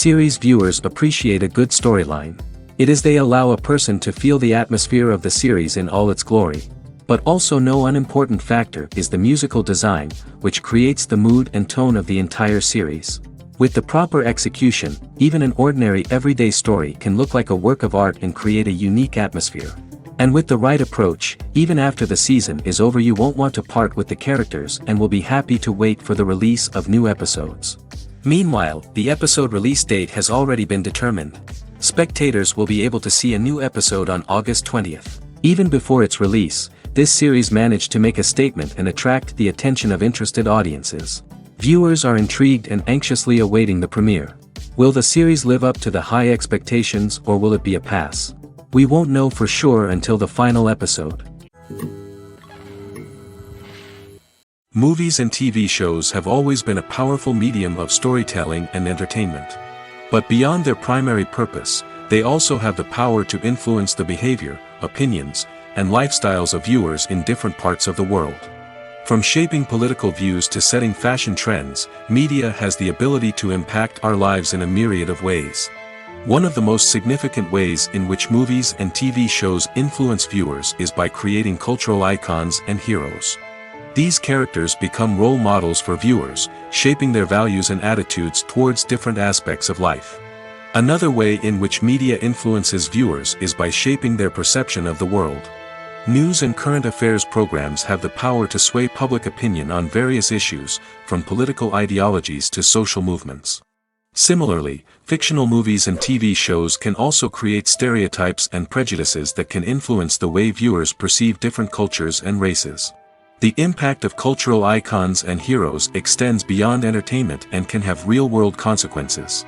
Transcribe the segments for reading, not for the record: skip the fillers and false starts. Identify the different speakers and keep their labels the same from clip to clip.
Speaker 1: Series viewers appreciate a good storyline. It is they allow a person to feel the atmosphere of the series in all its glory. But also no unimportant factor is the musical design, which creates the mood and tone of the entire series. With the proper execution, even an ordinary everyday story can look like a work of art and create a unique atmosphere. And with the right approach, even after the season is over you won't want to part with the characters and will be happy to wait for the release of new episodes. Meanwhile, the episode release date has already been determined. Spectators will be able to see a new episode on August 20th. Even before its release, this series managed to make a statement and attract the attention of interested audiences. Viewers are intrigued and anxiously awaiting the premiere. Will the series live up to the high expectations or will it be a pass? We won't know for sure until the final episode.
Speaker 2: Movies and TV shows have always been a powerful medium of storytelling and entertainment. But beyond their primary purpose, they also have the power to influence the behavior, opinions, and lifestyles of viewers in different parts of the world. From shaping political views to setting fashion trends, media has the ability to impact our lives in a myriad of ways. One of the most significant ways in which movies and TV shows influence viewers is by creating cultural icons and heroes. These characters become role models for viewers, shaping their values and attitudes towards different aspects of life. Another way in which media influences viewers is by shaping their perception of the world. News and current affairs programs have the power to sway public opinion on various issues, from political ideologies to social movements. Similarly, fictional movies and TV shows can also create stereotypes and prejudices that can influence the way viewers perceive different cultures and races. The impact of cultural icons and heroes extends beyond entertainment and can have real-world consequences.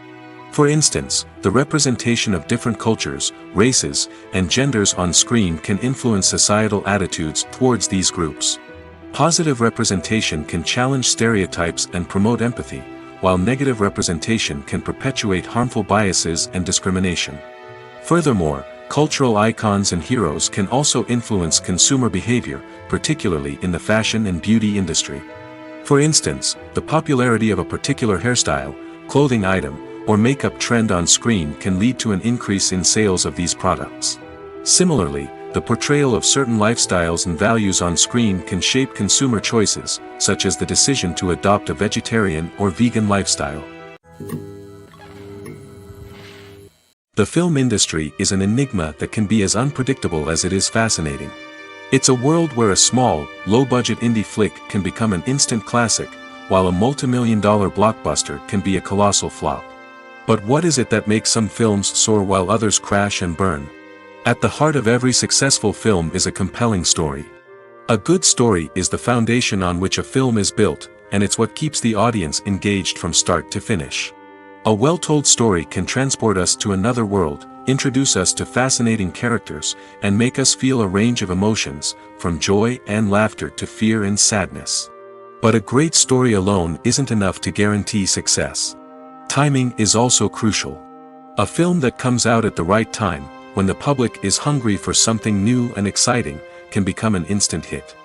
Speaker 2: For instance, the representation of different cultures, races, and genders on screen can influence societal attitudes towards these groups. Positive representation can challenge stereotypes and promote empathy, while negative representation can perpetuate harmful biases and discrimination. Furthermore, cultural icons and heroes can also influence consumer behavior, particularly in the fashion and beauty industry. For instance, the popularity of a particular hairstyle, clothing item, or makeup trend on screen can lead to an increase in sales of these products. Similarly, the portrayal of certain lifestyles and values on screen can shape consumer choices, such as the decision to adopt a vegetarian or vegan lifestyle. The film industry is an enigma that can be as unpredictable as it is fascinating. It's a world where a small, low-budget indie flick can become an instant classic, while a multi-million-dollar blockbuster can be a colossal flop. But what is it that makes some films soar while others crash and burn? At the heart of every successful film is a compelling story. A good story is the foundation on which a film is built, and it's what keeps the audience engaged from start to finish. A well-told story can transport us to another world, introduce us to fascinating characters, and make us feel a range of emotions, from joy and laughter to fear and sadness. But a great story alone isn't enough to guarantee success. Timing is also crucial. A film that comes out at the right time, when the public is hungry for something new and exciting, can become an instant hit.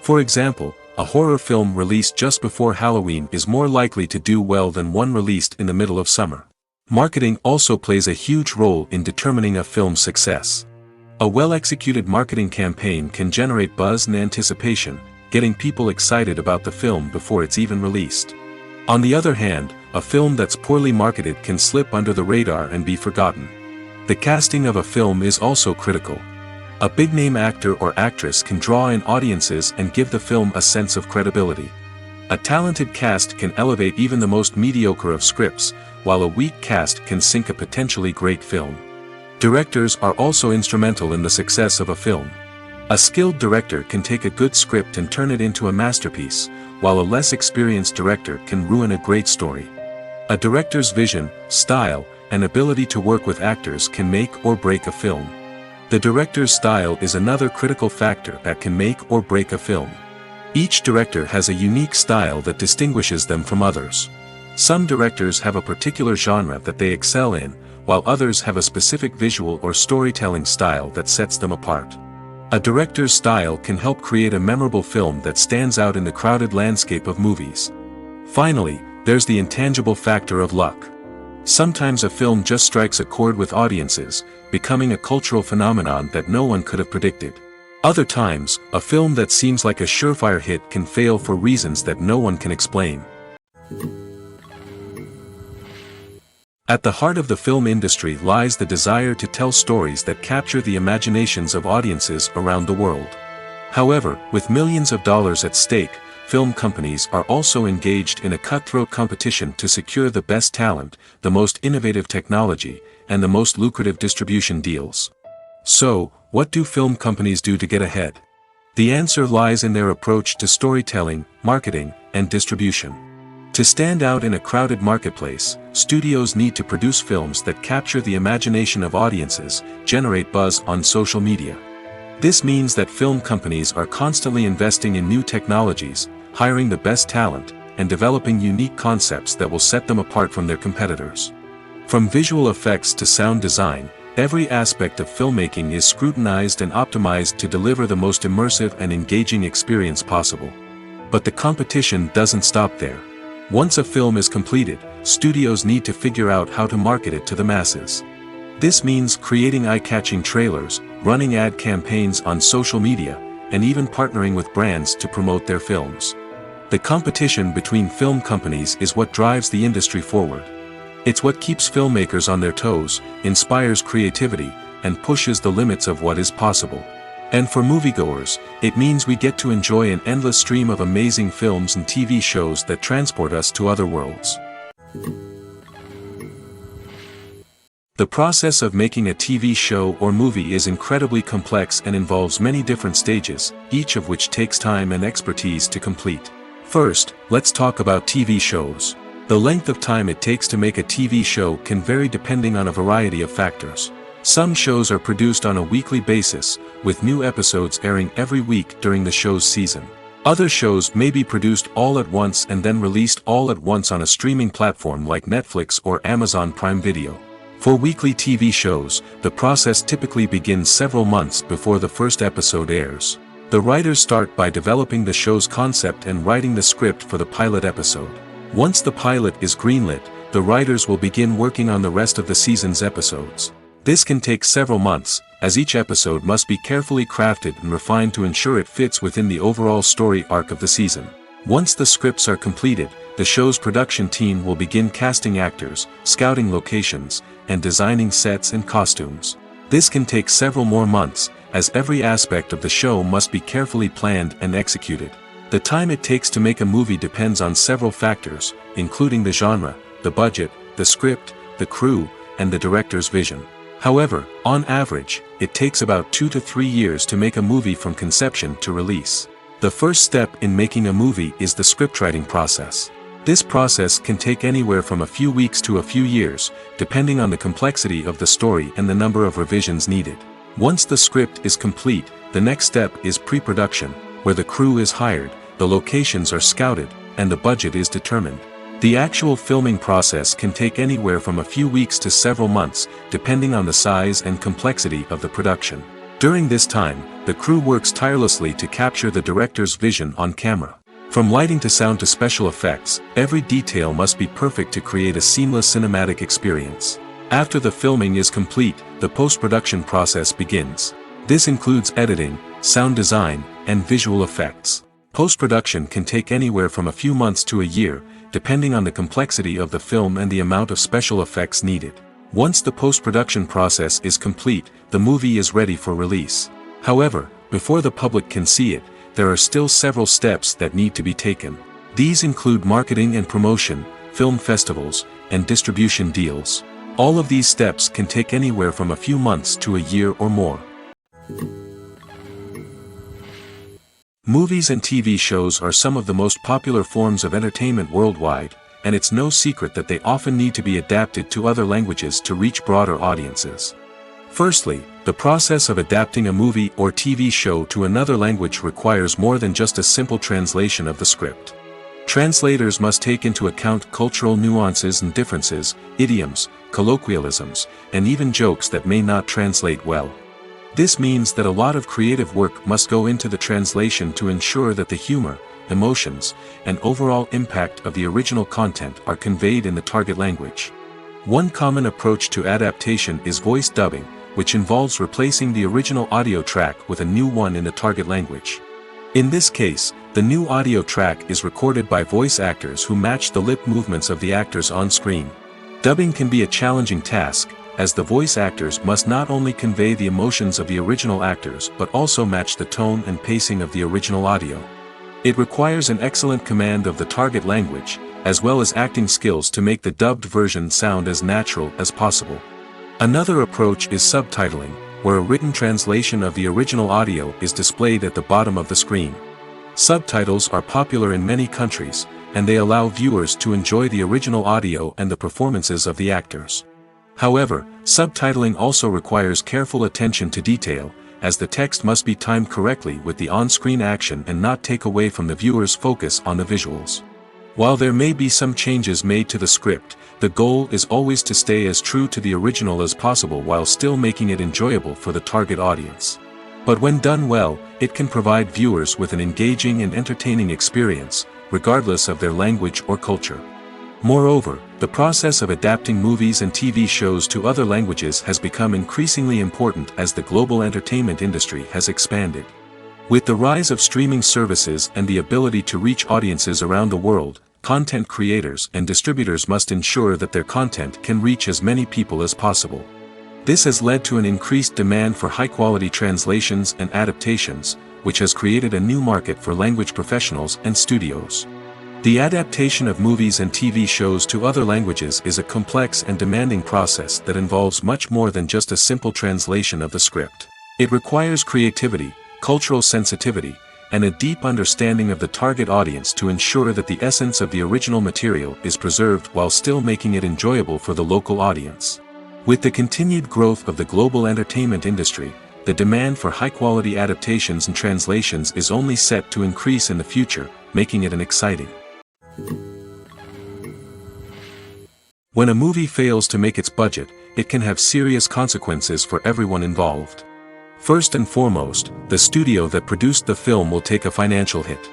Speaker 2: For example, a horror film released just before Halloween is more likely to do well than one released in the middle of summer. Marketing also plays a huge role in determining a film's success. A well-executed marketing campaign can generate buzz and anticipation, getting people excited about the film before it's even released. On the other hand, a film that's poorly marketed can slip under the radar and be forgotten. The casting of a film is also critical. A big-name actor or actress can draw in audiences and give the film a sense of credibility. A talented cast can elevate even the most mediocre of scripts, while a weak cast can sink a potentially great film. Directors are also instrumental in the success of a film. A skilled director can take a good script and turn it into a masterpiece, while a less experienced director can ruin a great story. A director's vision, style, and ability to work with actors can make or break a film. The director's style is another critical factor that can make or break a film. Each director has a unique style that distinguishes them from others. Some directors have a particular genre that they excel in, while others have a specific visual or storytelling style that sets them apart. A director's style can help create a memorable film that stands out in the crowded landscape of movies. Finally, there's the intangible factor of luck. Sometimes a film just strikes a chord with audiences, becoming a cultural phenomenon that no one could have predicted. Other times, a film that seems like a surefire hit can fail for reasons that no one can explain. At the heart of the film industry lies the desire to tell stories that capture the imaginations of audiences around the world. However, with millions of dollars at stake, film companies are also engaged in a cutthroat competition to secure the best talent, the most innovative technology, and the most lucrative distribution deals. So, what do film companies do to get ahead? The answer lies in their approach to storytelling, marketing, and distribution. To stand out in a crowded marketplace, studios need to produce films that capture the imagination of audiences, generate buzz on social media. This means that film companies are constantly investing in new technologies, hiring the best talent, and developing unique concepts that will set them apart from their competitors. From visual effects to sound design, every aspect of filmmaking is scrutinized and optimized to deliver the most immersive and engaging experience possible. But the competition doesn't stop there. Once a film is completed, studios need to figure out how to market it to the masses. This means creating eye-catching trailers, running ad campaigns on social media, and even partnering with brands to promote their films. The competition between film companies is what drives the industry forward. It's what keeps filmmakers on their toes, inspires creativity, and pushes the limits of what is possible. And for moviegoers, it means we get to enjoy an endless stream of amazing films and TV shows that transport us to other worlds. The process of making a TV show or movie is incredibly complex and involves many different stages, each of which takes time and expertise to complete. First, let's talk about TV shows. The length of time it takes to make a TV show can vary depending on a variety of factors. Some shows are produced on a weekly basis, with new episodes airing every week during the show's season. Other shows may be produced all at once and then released all at once on a streaming platform like Netflix or Amazon Prime Video. For weekly TV shows, the process typically begins several months before the first episode airs. The writers start by developing the show's concept and writing the script for the pilot episode. Once the pilot is greenlit, the writers will begin working on the rest of the season's episodes. This can take several months, as each episode must be carefully crafted and refined to ensure it fits within the overall story arc of the season. Once the scripts are completed, the show's production team will begin casting actors, scouting locations, and designing sets and costumes. This can take several more months, as every aspect of the show must be carefully planned and executed. The time it takes to make a movie depends on several factors, including the genre, the budget, the script, the crew, and the director's vision. However, on average, it takes about 2 to 3 years to make a movie from conception to release. The first step in making a movie is the scriptwriting process. This process can take anywhere from a few weeks to a few years, depending on the complexity of the story and the number of revisions needed. Once the script is complete, the next step is pre-production, where the crew is hired, the locations are scouted, and the budget is determined. The actual filming process can take anywhere from a few weeks to several months, depending on the size and complexity of the production. During this time, the crew works tirelessly to capture the director's vision on camera. From lighting to sound to special effects, every detail must be perfect to create a seamless cinematic experience. After the filming is complete, the post-production process begins. This includes editing, sound design, and visual effects. Post-production can take anywhere from a few months to a year, depending on the complexity of the film and the amount of special effects needed. Once the post-production process is complete, the movie is ready for release. However, before the public can see it, there are still several steps that need to be taken. These include marketing and promotion, film festivals, and distribution deals. All of these steps can take anywhere from a few months to a year or more. Movies and TV shows are some of the most popular forms of entertainment worldwide, and it's no secret that they often need to be adapted to other languages to reach broader audiences. Firstly, the process of adapting a movie or TV show to another language requires more than just a simple translation of the script. Translators must take into account cultural nuances and differences, idioms, colloquialisms, and even jokes that may not translate well. This means that a lot of creative work must go into the translation to ensure that the humor, emotions, and overall impact of the original content are conveyed in the target language. One common approach to adaptation is voice dubbing, which involves replacing the original audio track with a new one in the target language. In this case, the new audio track is recorded by voice actors who match the lip movements of the actors on screen. Dubbing can be a challenging task, as the voice actors must not only convey the emotions of the original actors but also match the tone and pacing of the original audio. It requires an excellent command of the target language, as well as acting skills to make the dubbed version sound as natural as possible. Another approach is subtitling, where a written translation of the original audio is displayed at the bottom of the screen. Subtitles are popular in many countries, and they allow viewers to enjoy the original audio and the performances of the actors. However, subtitling also requires careful attention to detail, as the text must be timed correctly with the on-screen action and not take away from the viewer's focus on the visuals. While there may be some changes made to the script, the goal is always to stay as true to the original as possible while still making it enjoyable for the target audience. But when done well, it can provide viewers with an engaging and entertaining experience, regardless of their language or culture. Moreover, the process of adapting movies and TV shows to other languages has become increasingly important as the global entertainment industry has expanded. With the rise of streaming services and the ability to reach audiences around the world, content creators and distributors must ensure that their content can reach as many people as possible. This has led to an increased demand for high-quality translations and adaptations, which has created a new market for language professionals and studios. The adaptation of movies and TV shows to other languages is a complex and demanding process that involves much more than just a simple translation of the script. It requires creativity, cultural sensitivity, and a deep understanding of the target audience to ensure that the essence of the original material is preserved while still making it enjoyable for the local audience. With the continued growth of the global entertainment industry, the demand for high-quality adaptations and translations is only set to increase in the future, making it exciting. When a movie fails to make its budget, it can have serious consequences for everyone involved. First and foremost, the studio that produced the film will take a financial hit.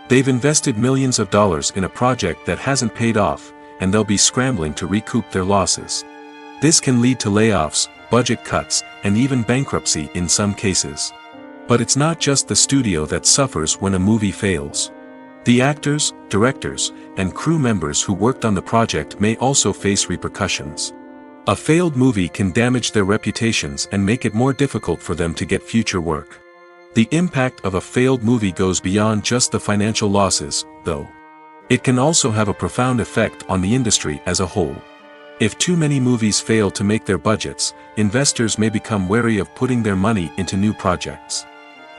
Speaker 2: They've invested millions of dollars in a project that hasn't paid off, and they'll be scrambling to recoup their losses. This can lead to layoffs, budget cuts, and even bankruptcy in some cases. But it's not just the studio that suffers when a movie fails. The actors, directors, and crew members who worked on the project may also face repercussions. A failed movie can damage their reputations and make it more difficult for them to get future work. The impact of a failed movie goes beyond just the financial losses, though. It can also have a profound effect on the industry as a whole. If too many movies fail to make their budgets, investors may become wary of putting their money into new projects.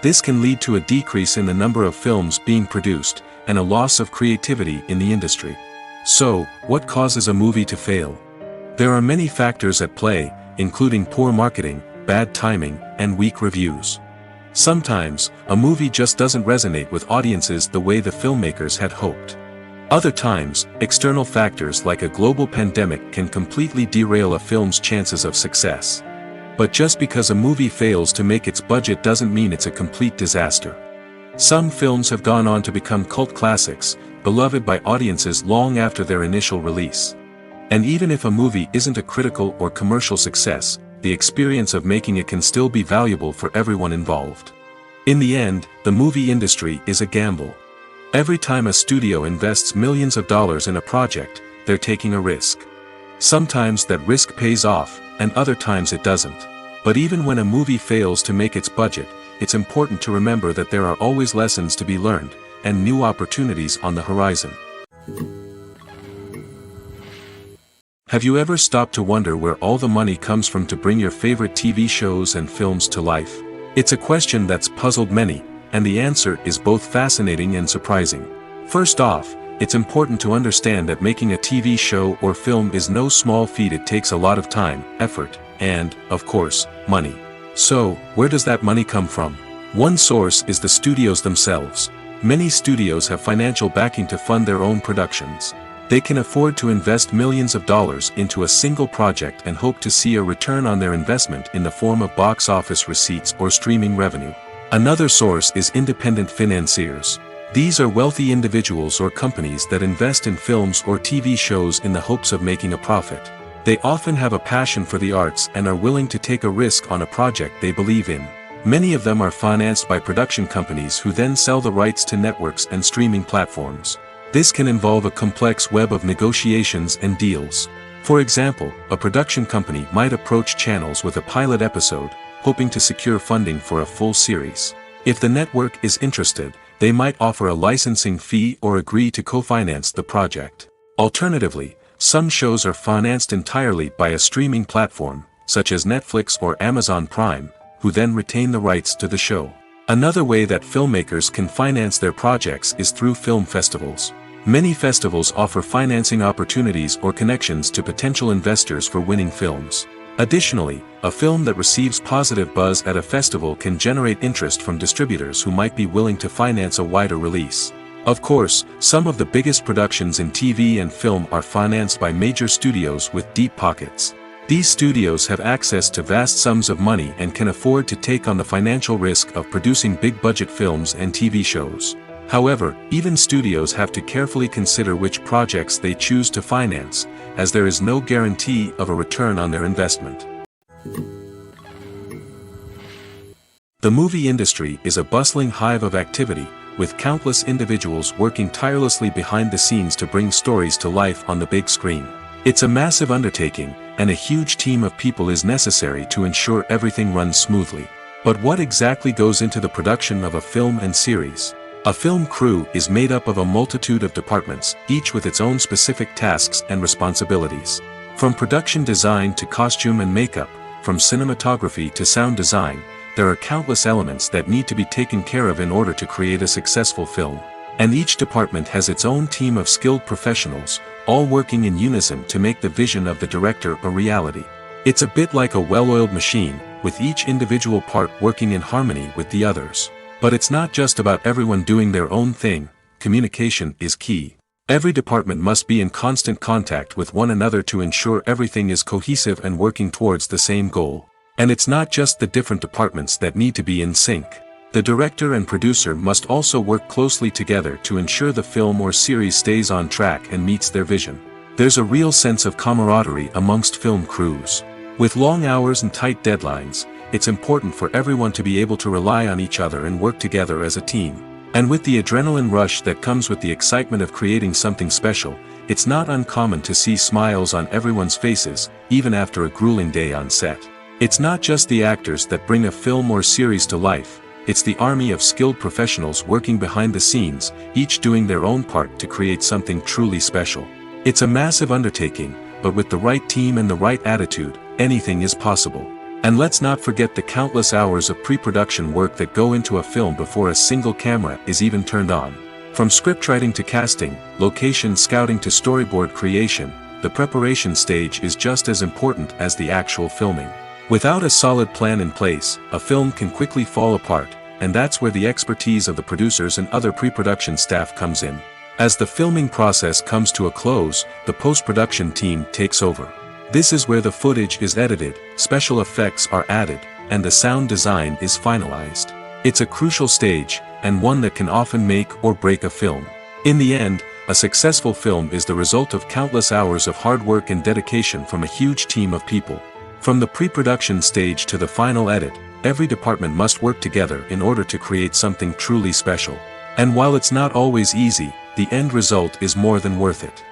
Speaker 2: This can lead to a decrease in the number of films being produced, and a loss of creativity in the industry. So, what causes a movie to fail? There are many factors at play, including poor marketing, bad timing, and weak reviews. Sometimes, a movie just doesn't resonate with audiences the way the filmmakers had hoped. Other times, external factors like a global pandemic can completely derail a film's chances of success. But just because a movie fails to make its budget doesn't mean it's a complete disaster. Some films have gone on to become cult classics, beloved by audiences long after their initial release. And even if a movie isn't a critical or commercial success, the experience of making it can still be valuable for everyone involved. In the end, the movie industry is a gamble. Every time a studio invests millions of dollars in a project, they're taking a risk. Sometimes that risk pays off, and other times it doesn't. But even when a movie fails to make its budget, it's important to remember that there are always lessons to be learned, and new opportunities on the horizon. Have you ever stopped to wonder where all the money comes from to bring your favorite TV shows and films to life? It's a question that's puzzled many, and the answer is both fascinating and surprising. First off, it's important to understand that making a TV show or film is no small feat. It takes a lot of time, effort, and, of course, money. So, where does that money come from? One source is the studios themselves. Many studios have financial backing to fund their own productions. They can afford to invest millions of dollars into a single project and hope to see a return on their investment in the form of box office receipts or streaming revenue. Another source is independent financiers. These are wealthy individuals or companies that invest in films or TV shows in the hopes of making a profit. They often have a passion for the arts and are willing to take a risk on a project they believe in. Many of them are financed by production companies who then sell the rights to networks and streaming platforms. This can involve a complex web of negotiations and deals. For example, a production company might approach channels with a pilot episode, hoping to secure funding for a full series. If the network is interested, they might offer a licensing fee or agree to co-finance the project. Alternatively, some shows are financed entirely by a streaming platform, such as Netflix or Amazon Prime, who then retain the rights to the show. Another way that filmmakers can finance their projects is through film festivals. Many festivals offer financing opportunities or connections to potential investors for winning films. Additionally, a film that receives positive buzz at a festival can generate interest from distributors who might be willing to finance a wider release. Of course, some of the biggest productions in TV and film are financed by major studios with deep pockets. These studios have access to vast sums of money and can afford to take on the financial risk of producing big-budget films and TV shows. However, even studios have to carefully consider which projects they choose to finance, as there is no guarantee of a return on their investment. The movie industry is a bustling hive of activity, with countless individuals working tirelessly behind the scenes to bring stories to life on the big screen. It's a massive undertaking, and a huge team of people is necessary to ensure everything runs smoothly. But what exactly goes into the production of a film and series? A film crew is made up of a multitude of departments, each with its own specific tasks and responsibilities. From production design to costume and makeup, from cinematography to sound design, there are countless elements that need to be taken care of in order to create a successful film. And each department has its own team of skilled professionals, all working in unison to make the vision of the director a reality. It's a bit like a well-oiled machine, with each individual part working in harmony with the others. But it's not just about everyone doing their own thing. Communication is key. Every department must be in constant contact with one another to ensure everything is cohesive and working towards the same goal. And it's not just the different departments that need to be in sync. The director and producer must also work closely together to ensure the film or series stays on track and meets their vision. There's a real sense of camaraderie amongst film crews. With long hours and tight deadlines, it's important for everyone to be able to rely on each other and work together as a team. And with the adrenaline rush that comes with the excitement of creating something special, it's not uncommon to see smiles on everyone's faces, even after a grueling day on set. It's not just the actors that bring a film or series to life, it's the army of skilled professionals working behind the scenes, each doing their own part to create something truly special. It's a massive undertaking, but with the right team and the right attitude, anything is possible. And let's not forget the countless hours of pre-production work that go into a film before a single camera is even turned on. From scriptwriting to casting, location scouting to storyboard creation, the preparation stage is just as important as the actual filming. Without a solid plan in place, a film can quickly fall apart, and that's where the expertise of the producers and other pre-production staff comes in. As the filming process comes to a close, the post-production team takes over. This is where the footage is edited, special effects are added, and the sound design is finalized. It's a crucial stage, and one that can often make or break a film. In the end, a successful film is the result of countless hours of hard work and dedication from a huge team of people. From the pre-production stage to the final edit, every department must work together in order to create something truly special. And while it's not always easy, the end result is more than worth it.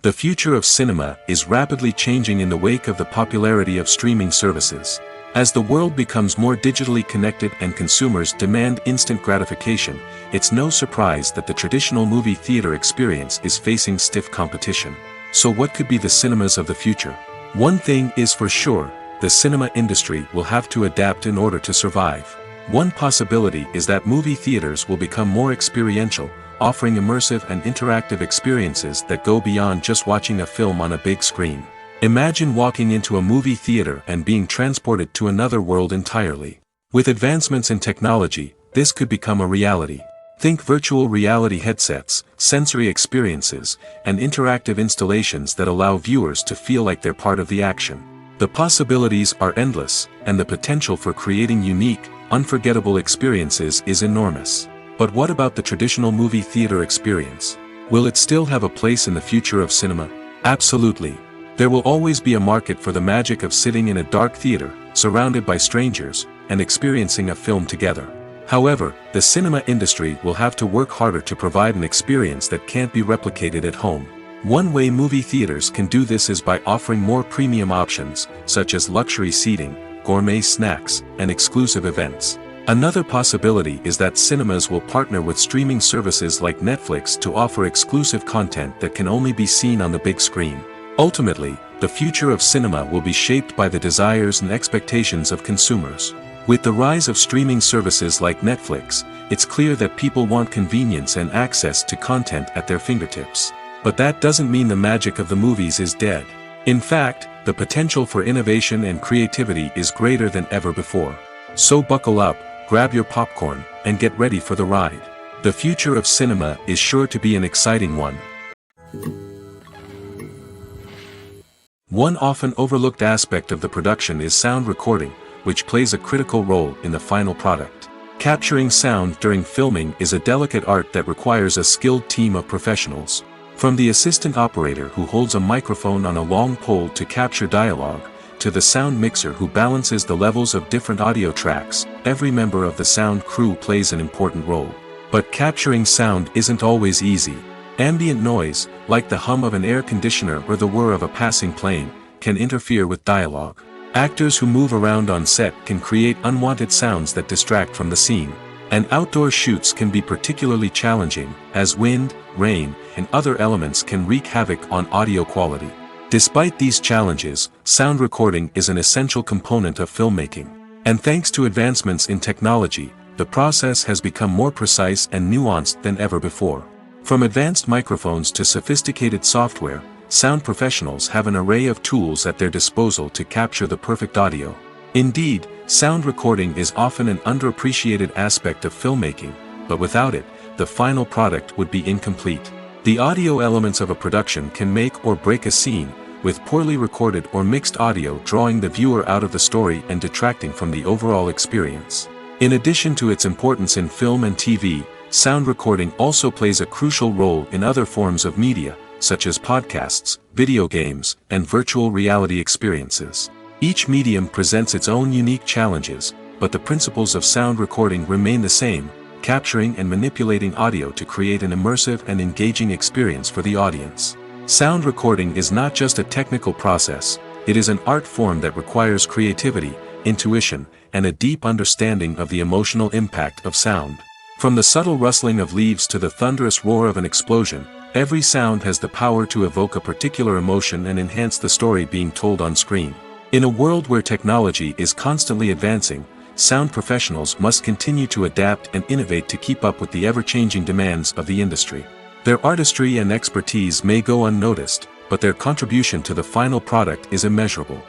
Speaker 2: The future of cinema is rapidly changing in the wake of the popularity of streaming services. As the world becomes more digitally connected and consumers demand instant gratification, it's no surprise that the traditional movie theater experience is facing stiff competition. So what could be the cinemas of the future? One thing is for sure, the cinema industry will have to adapt in order to survive. One possibility is that movie theaters will become more experiential, offering immersive and interactive experiences that go beyond just watching a film on a big screen. Imagine walking into a movie theater and being transported to another world entirely. With advancements in technology, this could become a reality. Think virtual reality headsets, sensory experiences, and interactive installations that allow viewers to feel like they're part of the action. The possibilities are endless, and the potential for creating unique, unforgettable experiences is enormous. But what about the traditional movie theater experience? Will it still have a place in the future of cinema? Absolutely. There will always be a market for the magic of sitting in a dark theater, surrounded by strangers, and experiencing a film together. However, the cinema industry will have to work harder to provide an experience that can't be replicated at home. One way movie theaters can do this is by offering more premium options, such as luxury seating, gourmet snacks, and exclusive events. Another possibility is that cinemas will partner with streaming services like Netflix to offer exclusive content that can only be seen on the big screen. Ultimately, the future of cinema will be shaped by the desires and expectations of consumers. With the rise of streaming services like Netflix, it's clear that people want convenience and access to content at their fingertips. But that doesn't mean the magic of the movies is dead. In fact, the potential for innovation and creativity is greater than ever before. So buckle up, grab your popcorn, and get ready for the ride. The future of cinema is sure to be an exciting one. One often overlooked aspect of the production is sound recording, which plays a critical role in the final product. Capturing sound during filming is a delicate art that requires a skilled team of professionals. From the assistant operator who holds a microphone on a long pole to capture dialogue, to the sound mixer who balances the levels of different audio tracks, every member of the sound crew plays an important role. But capturing sound isn't always easy. Ambient noise, like the hum of an air conditioner or the whir of a passing plane, can interfere with dialogue. Actors who move around on set can create unwanted sounds that distract from the scene. And outdoor shoots can be particularly challenging, as wind, rain, and other elements can wreak havoc on audio quality. Despite these challenges, sound recording is an essential component of filmmaking. And thanks to advancements in technology, the process has become more precise and nuanced than ever before. From advanced microphones to sophisticated software, sound professionals have an array of tools at their disposal to capture the perfect audio. Indeed, sound recording is often an underappreciated aspect of filmmaking, but without it, the final product would be incomplete. The audio elements of a production can make or break a scene, with poorly recorded or mixed audio drawing the viewer out of the story and detracting from the overall experience. In addition to its importance in film and TV, sound recording also plays a crucial role in other forms of media, such as podcasts, video games, and virtual reality experiences. Each medium presents its own unique challenges, but the principles of sound recording remain the same, capturing and manipulating audio to create an immersive and engaging experience for the audience. Sound recording is not just a technical process, it is an art form that requires creativity, intuition, and a deep understanding of the emotional impact of sound. From the subtle rustling of leaves to the thunderous roar of an explosion, every sound has the power to evoke a particular emotion and enhance the story being told on screen. In a world where technology is constantly advancing, sound professionals must continue to adapt and innovate to keep up with the ever-changing demands of the industry. Their artistry and expertise may go unnoticed, but their contribution to the final product is immeasurable.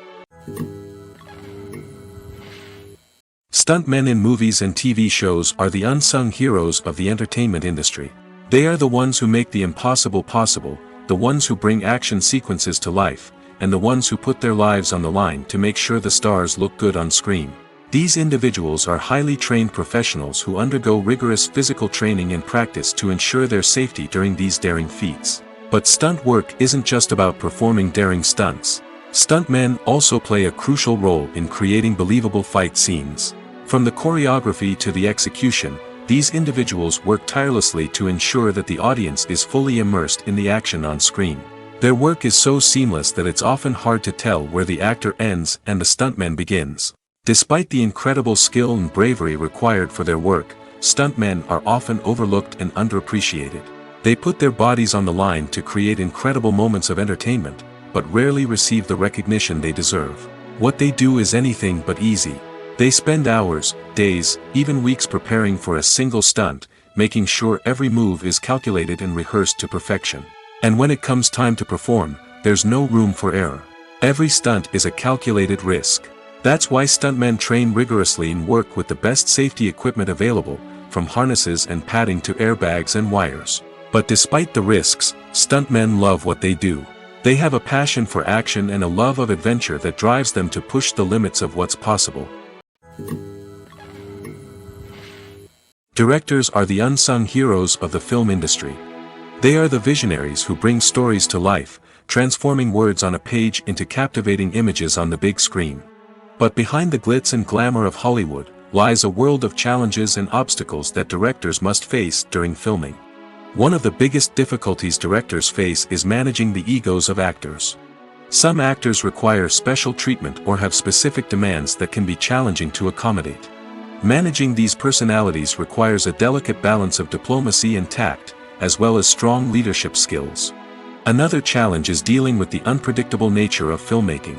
Speaker 2: Stuntmen in movies and TV shows are the unsung heroes of the entertainment industry. They are the ones who make the impossible possible, the ones who bring action sequences to life, and the ones who put their lives on the line to make sure the stars look good on screen. These individuals are highly trained professionals who undergo rigorous physical training and practice to ensure their safety during these daring feats. But stunt work isn't just about performing daring stunts. Stuntmen also play a crucial role in creating believable fight scenes. From the choreography to the execution, these individuals work tirelessly to ensure that the audience is fully immersed in the action on screen. Their work is so seamless that it's often hard to tell where the actor ends and the stuntman begins. Despite the incredible skill and bravery required for their work, stuntmen are often overlooked and underappreciated. They put their bodies on the line to create incredible moments of entertainment, but rarely receive the recognition they deserve. What they do is anything but easy. They spend hours, days, even weeks preparing for a single stunt, making sure every move is calculated and rehearsed to perfection. And when it comes time to perform, there's no room for error. Every stunt is a calculated risk. That's why stuntmen train rigorously and work with the best safety equipment available, from harnesses and padding to airbags and wires. But despite the risks, stuntmen love what they do. They have a passion for action and a love of adventure that drives them to push the limits of what's possible. Directors are the unsung heroes of the film industry. They are the visionaries who bring stories to life, transforming words on a page into captivating images on the big screen. But behind the glitz and glamour of Hollywood, lies a world of challenges and obstacles that directors must face during filming. One of the biggest difficulties directors face is managing the egos of actors. Some actors require special treatment or have specific demands that can be challenging to accommodate. Managing these personalities requires a delicate balance of diplomacy and tact, as well as strong leadership skills. Another challenge is dealing with the unpredictable nature of filmmaking.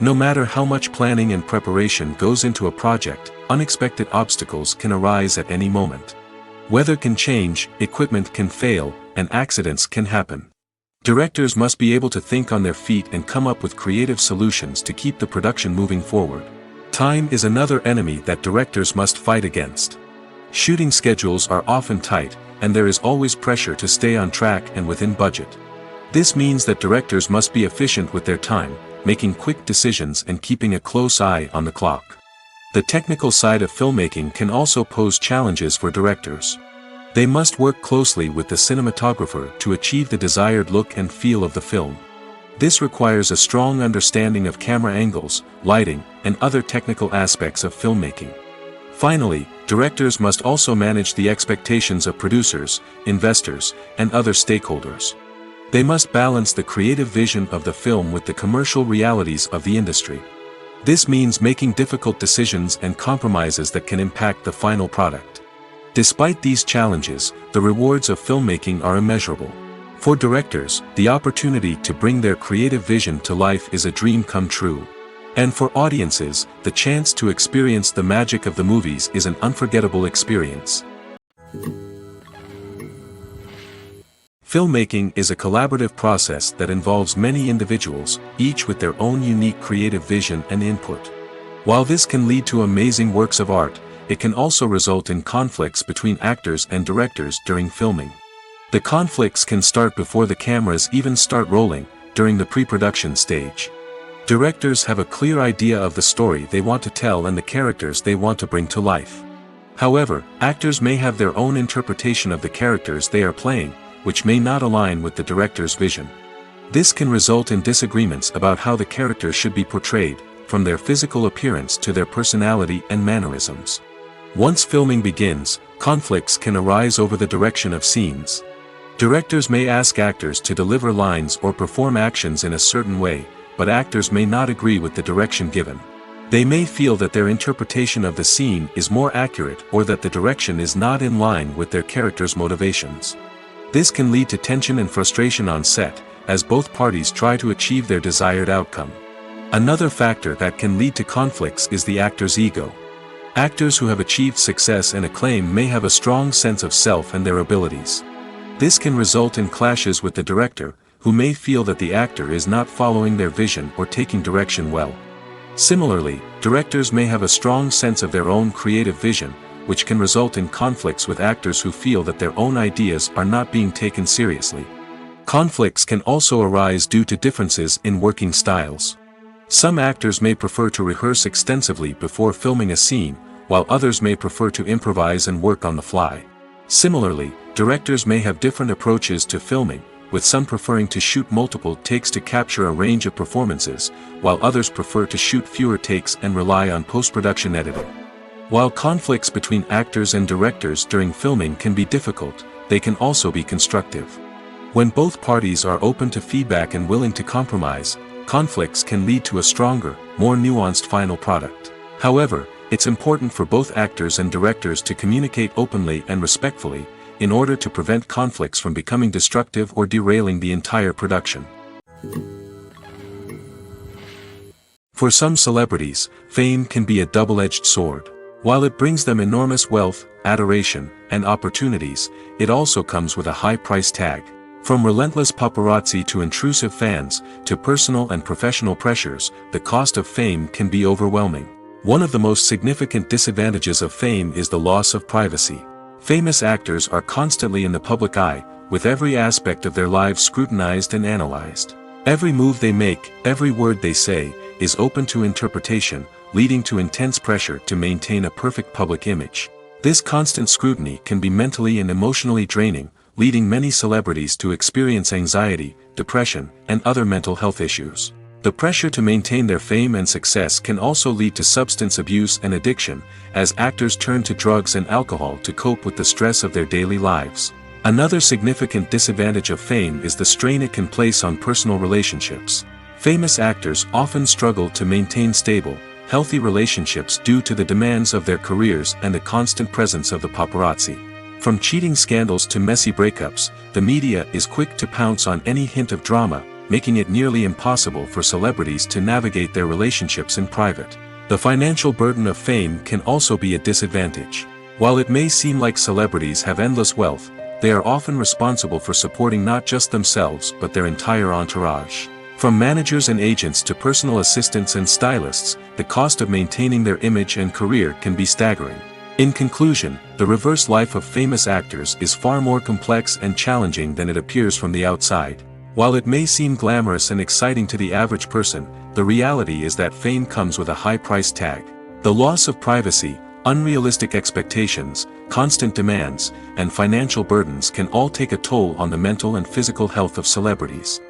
Speaker 2: No matter how much planning and preparation goes into a project, unexpected obstacles can arise at any moment. Weather can change, equipment can fail, and accidents can happen. Directors must be able to think on their feet and come up with creative solutions to keep the production moving forward. Time is another enemy that directors must fight against. Shooting schedules are often tight, and there is always pressure to stay on track and within budget. This means that directors must be efficient with their time, making quick decisions and keeping a close eye on the clock. The technical side of filmmaking can also pose challenges for directors. They must work closely with the cinematographer to achieve the desired look and feel of the film. This requires a strong understanding of camera angles, lighting, and other technical aspects of filmmaking. Finally, directors must also manage the expectations of producers, investors, and other stakeholders. They must balance the creative vision of the film with the commercial realities of the industry. This means making difficult decisions and compromises that can impact the final product. Despite these challenges, the rewards of filmmaking are immeasurable. For directors, the opportunity to bring their creative vision to life is a dream come true. And for audiences, the chance to experience the magic of the movies is an unforgettable experience. Filmmaking is a collaborative process that involves many individuals, each with their own unique creative vision and input. While this can lead to amazing works of art, it can also result in conflicts between actors and directors during filming. The conflicts can start before the cameras even start rolling, during the pre-production stage. Directors have a clear idea of the story they want to tell and the characters they want to bring to life. However, actors may have their own interpretation of the characters they are playing, which may not align with the director's vision. This can result in disagreements about how the characters should be portrayed, from their physical appearance to their personality and mannerisms. Once filming begins, conflicts can arise over the direction of scenes. Directors may ask actors to deliver lines or perform actions in a certain way, but actors may not agree with the direction given. They may feel that their interpretation of the scene is more accurate or that the direction is not in line with their character's motivations. This can lead to tension and frustration on set, as both parties try to achieve their desired outcome. Another factor that can lead to conflicts is the actor's ego. Actors who have achieved success and acclaim may have a strong sense of self and their abilities. This can result in clashes with the director, who may feel that the actor is not following their vision or taking direction well. Similarly, directors may have a strong sense of their own creative vision, which can result in conflicts with actors who feel that their own ideas are not being taken seriously. Conflicts can also arise due to differences in working styles. Some actors may prefer to rehearse extensively before filming a scene, while others may prefer to improvise and work on the fly. Similarly, directors may have different approaches to filming, with some preferring to shoot multiple takes to capture a range of performances, while others prefer to shoot fewer takes and rely on post-production editing. While conflicts between actors and directors during filming can be difficult, they can also be constructive. When both parties are open to feedback and willing to compromise, conflicts can lead to a stronger, more nuanced final product. However, it's important for both actors and directors to communicate openly and respectfully, in order to prevent conflicts from becoming destructive or derailing the entire production. For some celebrities, fame can be a double-edged sword. While it brings them enormous wealth, adoration, and opportunities, it also comes with a high price tag. From relentless paparazzi to intrusive fans, to personal and professional pressures, the cost of fame can be overwhelming. One of the most significant disadvantages of fame is the loss of privacy. Famous actors are constantly in the public eye, with every aspect of their lives scrutinized and analyzed. Every move they make, every word they say, is open to interpretation, leading to intense pressure to maintain a perfect public image. This constant scrutiny can be mentally and emotionally draining, leading many celebrities to experience anxiety, depression, and other mental health issues. The pressure to maintain their fame and success can also lead to substance abuse and addiction, as actors turn to drugs and alcohol to cope with the stress of their daily lives. Another significant disadvantage of fame is the strain it can place on personal relationships. Famous actors often struggle to maintain stable, healthy relationships due to the demands of their careers and the constant presence of the paparazzi. From cheating scandals to messy breakups, the media is quick to pounce on any hint of drama, making it nearly impossible for celebrities to navigate their relationships in private. The financial burden of fame can also be a disadvantage. While it may seem like celebrities have endless wealth, they are often responsible for supporting not just themselves but their entire entourage. From managers and agents to personal assistants and stylists, the cost of maintaining their image and career can be staggering. In conclusion, the reverse life of famous actors is far more complex and challenging than it appears from the outside. While it may seem glamorous and exciting to the average person, the reality is that fame comes with a high price tag. The loss of privacy, unrealistic expectations, constant demands, and financial burdens can all take a toll on the mental and physical health of celebrities.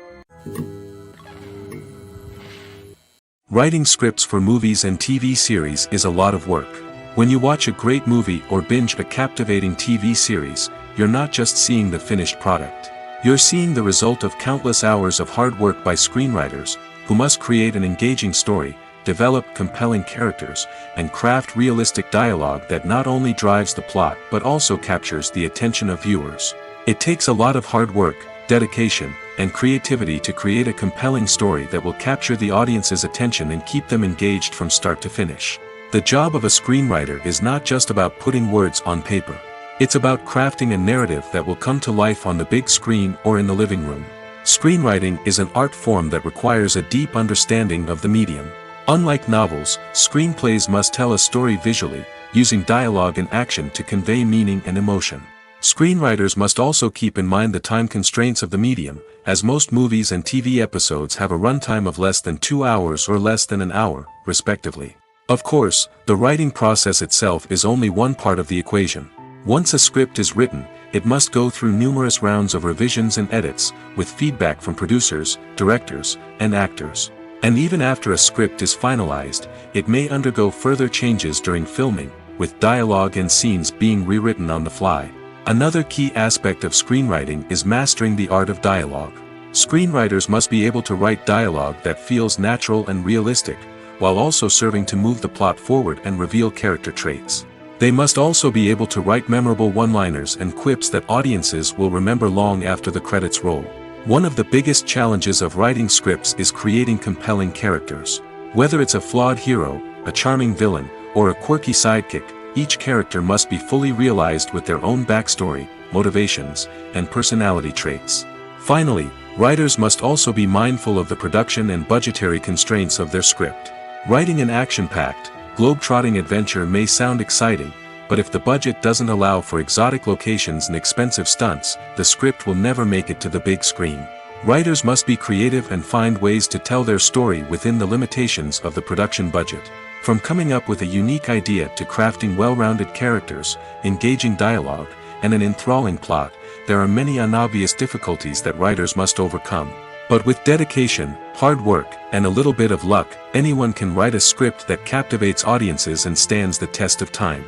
Speaker 2: Writing scripts for movies and TV series is a lot of work. When you watch a great movie or binge a captivating TV series, you're not just seeing the finished product. You're seeing the result of countless hours of hard work by screenwriters, who must create an engaging story, develop compelling characters, and craft realistic dialogue that not only drives the plot but also captures the attention of viewers. It takes a lot of hard work, dedication, and creativity to create a compelling story that will capture the audience's attention and keep them engaged from start to finish. The job of a screenwriter is not just about putting words on paper. It's about crafting a narrative that will come to life on the big screen or in the living room. Screenwriting is an art form that requires a deep understanding of the medium. Unlike novels, screenplays must tell a story visually, using dialogue and action to convey meaning and emotion. Screenwriters must also keep in mind the time constraints of the medium, as most movies and TV episodes have a runtime of less than 2 hours or less than an hour, respectively. Of course, the writing process itself is only one part of the equation. Once a script is written, it must go through numerous rounds of revisions and edits, with feedback from producers, directors, and actors. And even after a script is finalized, it may undergo further changes during filming, with dialogue and scenes being rewritten on the fly. Another key aspect of screenwriting is mastering the art of dialogue. Screenwriters must be able to write dialogue that feels natural and realistic, while also serving to move the plot forward and reveal character traits. They must also be able to write memorable one-liners and quips that audiences will remember long after the credits roll. One of the biggest challenges of writing scripts is creating compelling characters. Whether it's a flawed hero, a charming villain, or a quirky sidekick, each character must be fully realized with their own backstory, motivations, and personality traits. Finally, writers must also be mindful of the production and budgetary constraints of their script. Writing an action-packed, globe-trotting adventure may sound exciting, but if the budget doesn't allow for exotic locations and expensive stunts, the script will never make it to the big screen. Writers must be creative and find ways to tell their story within the limitations of the production budget. From coming up with a unique idea to crafting well-rounded characters, engaging dialogue, and an enthralling plot, there are many unobvious difficulties that writers must overcome. But with dedication, hard work, and a little bit of luck, anyone can write a script that captivates audiences and stands the test of time.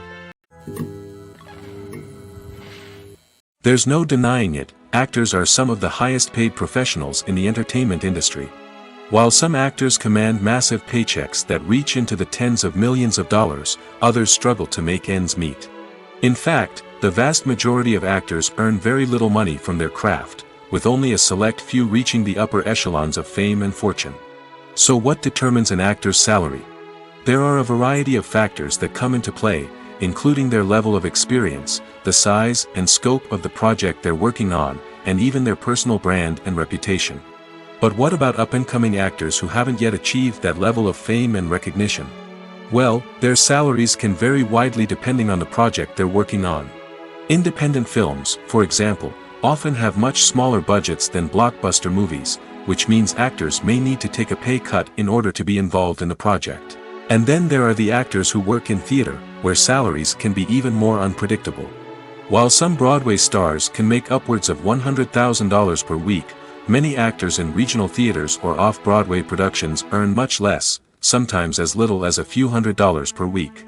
Speaker 2: There's no denying it, actors are some of the highest-paid professionals in the entertainment industry. While some actors command massive paychecks that reach into the tens of millions of dollars, others struggle to make ends meet. In fact, the vast majority of actors earn very little money from their craft, with only a select few reaching the upper echelons of fame and fortune. So what determines an actor's salary? There are a variety of factors that come into play, including their level of experience, the size and scope of the project they're working on, and even their personal brand and reputation. But what about up-and-coming actors who haven't yet achieved that level of fame and recognition? Well, their salaries can vary widely depending on the project they're working on. Independent films, for example, often have much smaller budgets than blockbuster movies, which means actors may need to take a pay cut in order to be involved in the project. And then there are the actors who work in theater, where salaries can be even more unpredictable. While some Broadway stars can make upwards of $100,000 per week, many actors in regional theaters or off-Broadway productions earn much less, sometimes as little as a few $100s per week.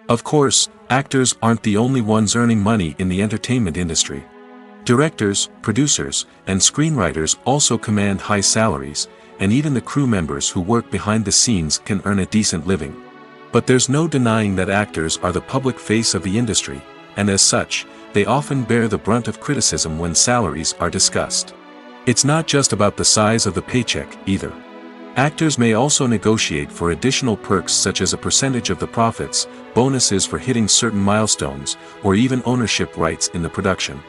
Speaker 2: Of course, actors aren't the only ones earning money in the entertainment industry. Directors, producers, and screenwriters also command high salaries, and even the crew members who work behind the scenes can earn a decent living. But there's no denying that actors are the public face of the industry, and as such, they often bear the brunt of criticism when salaries are discussed. It's not just about the size of the paycheck, either. Actors may also negotiate for additional perks such as a percentage of the profits, bonuses for hitting certain milestones, or even ownership rights in the production.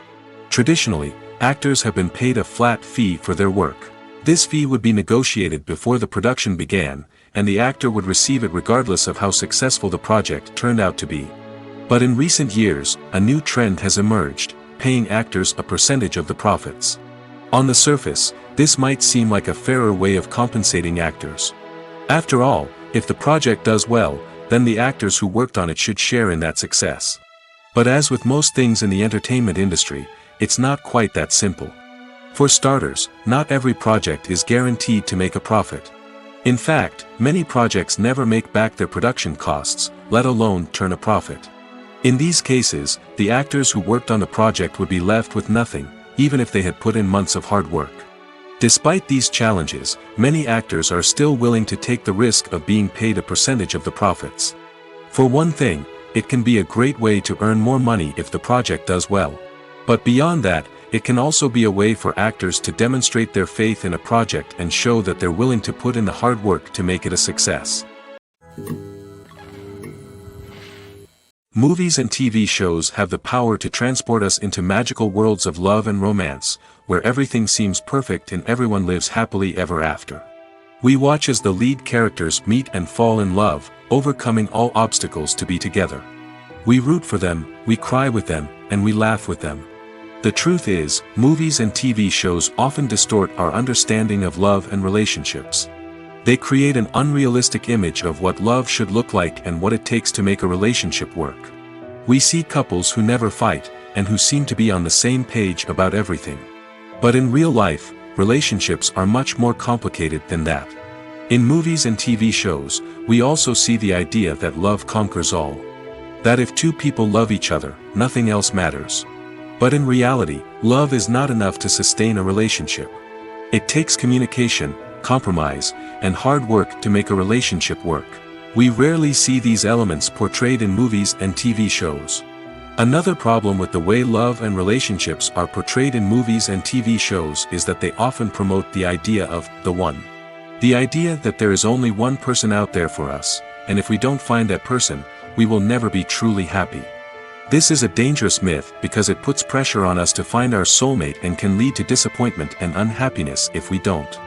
Speaker 2: Traditionally, actors have been paid a flat fee for their work. This fee would be negotiated before the production began, and the actor would receive it regardless of how successful the project turned out to be. But in recent years, a new trend has emerged, paying actors a percentage of the profits. On the surface, this might seem like a fairer way of compensating actors. After all, if the project does well, then the actors who worked on it should share in that success. But as with most things in the entertainment industry, it's not quite that simple. For starters, not every project is guaranteed to make a profit. In fact, many projects never make back their production costs, let alone turn a profit. In these cases, the actors who worked on the project would be left with nothing, even if they had put in months of hard work. Despite these challenges, many actors are still willing to take the risk of being paid a percentage of the profits. For one thing, it can be a great way to earn more money if the project does well. But beyond that, it can also be a way for actors to demonstrate their faith in a project and show that they're willing to put in the hard work to make it a success. Movies and TV shows have the power to transport us into magical worlds of love and romance, where everything seems perfect and everyone lives happily ever after. We watch as the lead characters meet and fall in love, overcoming all obstacles to be together. We root for them, we cry with them, and we laugh with them. The truth is, movies and TV shows often distort our understanding of love and relationships. They create an unrealistic image of what love should look like and what it takes to make a relationship work. We see couples who never fight, and who seem to be on the same page about everything. But in real life, relationships are much more complicated than that. In movies and TV shows, we also see the idea that love conquers all. That if two people love each other, nothing else matters. But in reality, love is not enough to sustain a relationship. It takes communication, compromise, and hard work to make a relationship work. We rarely see these elements portrayed in movies and TV shows. Another problem with the way love and relationships are portrayed in movies and TV shows is that they often promote the idea of the one. The idea that there is only one person out there for us, and if we don't find that person, we will never be truly happy. This is a dangerous myth because it puts pressure on us to find our soulmate and can lead to disappointment and unhappiness if we don't.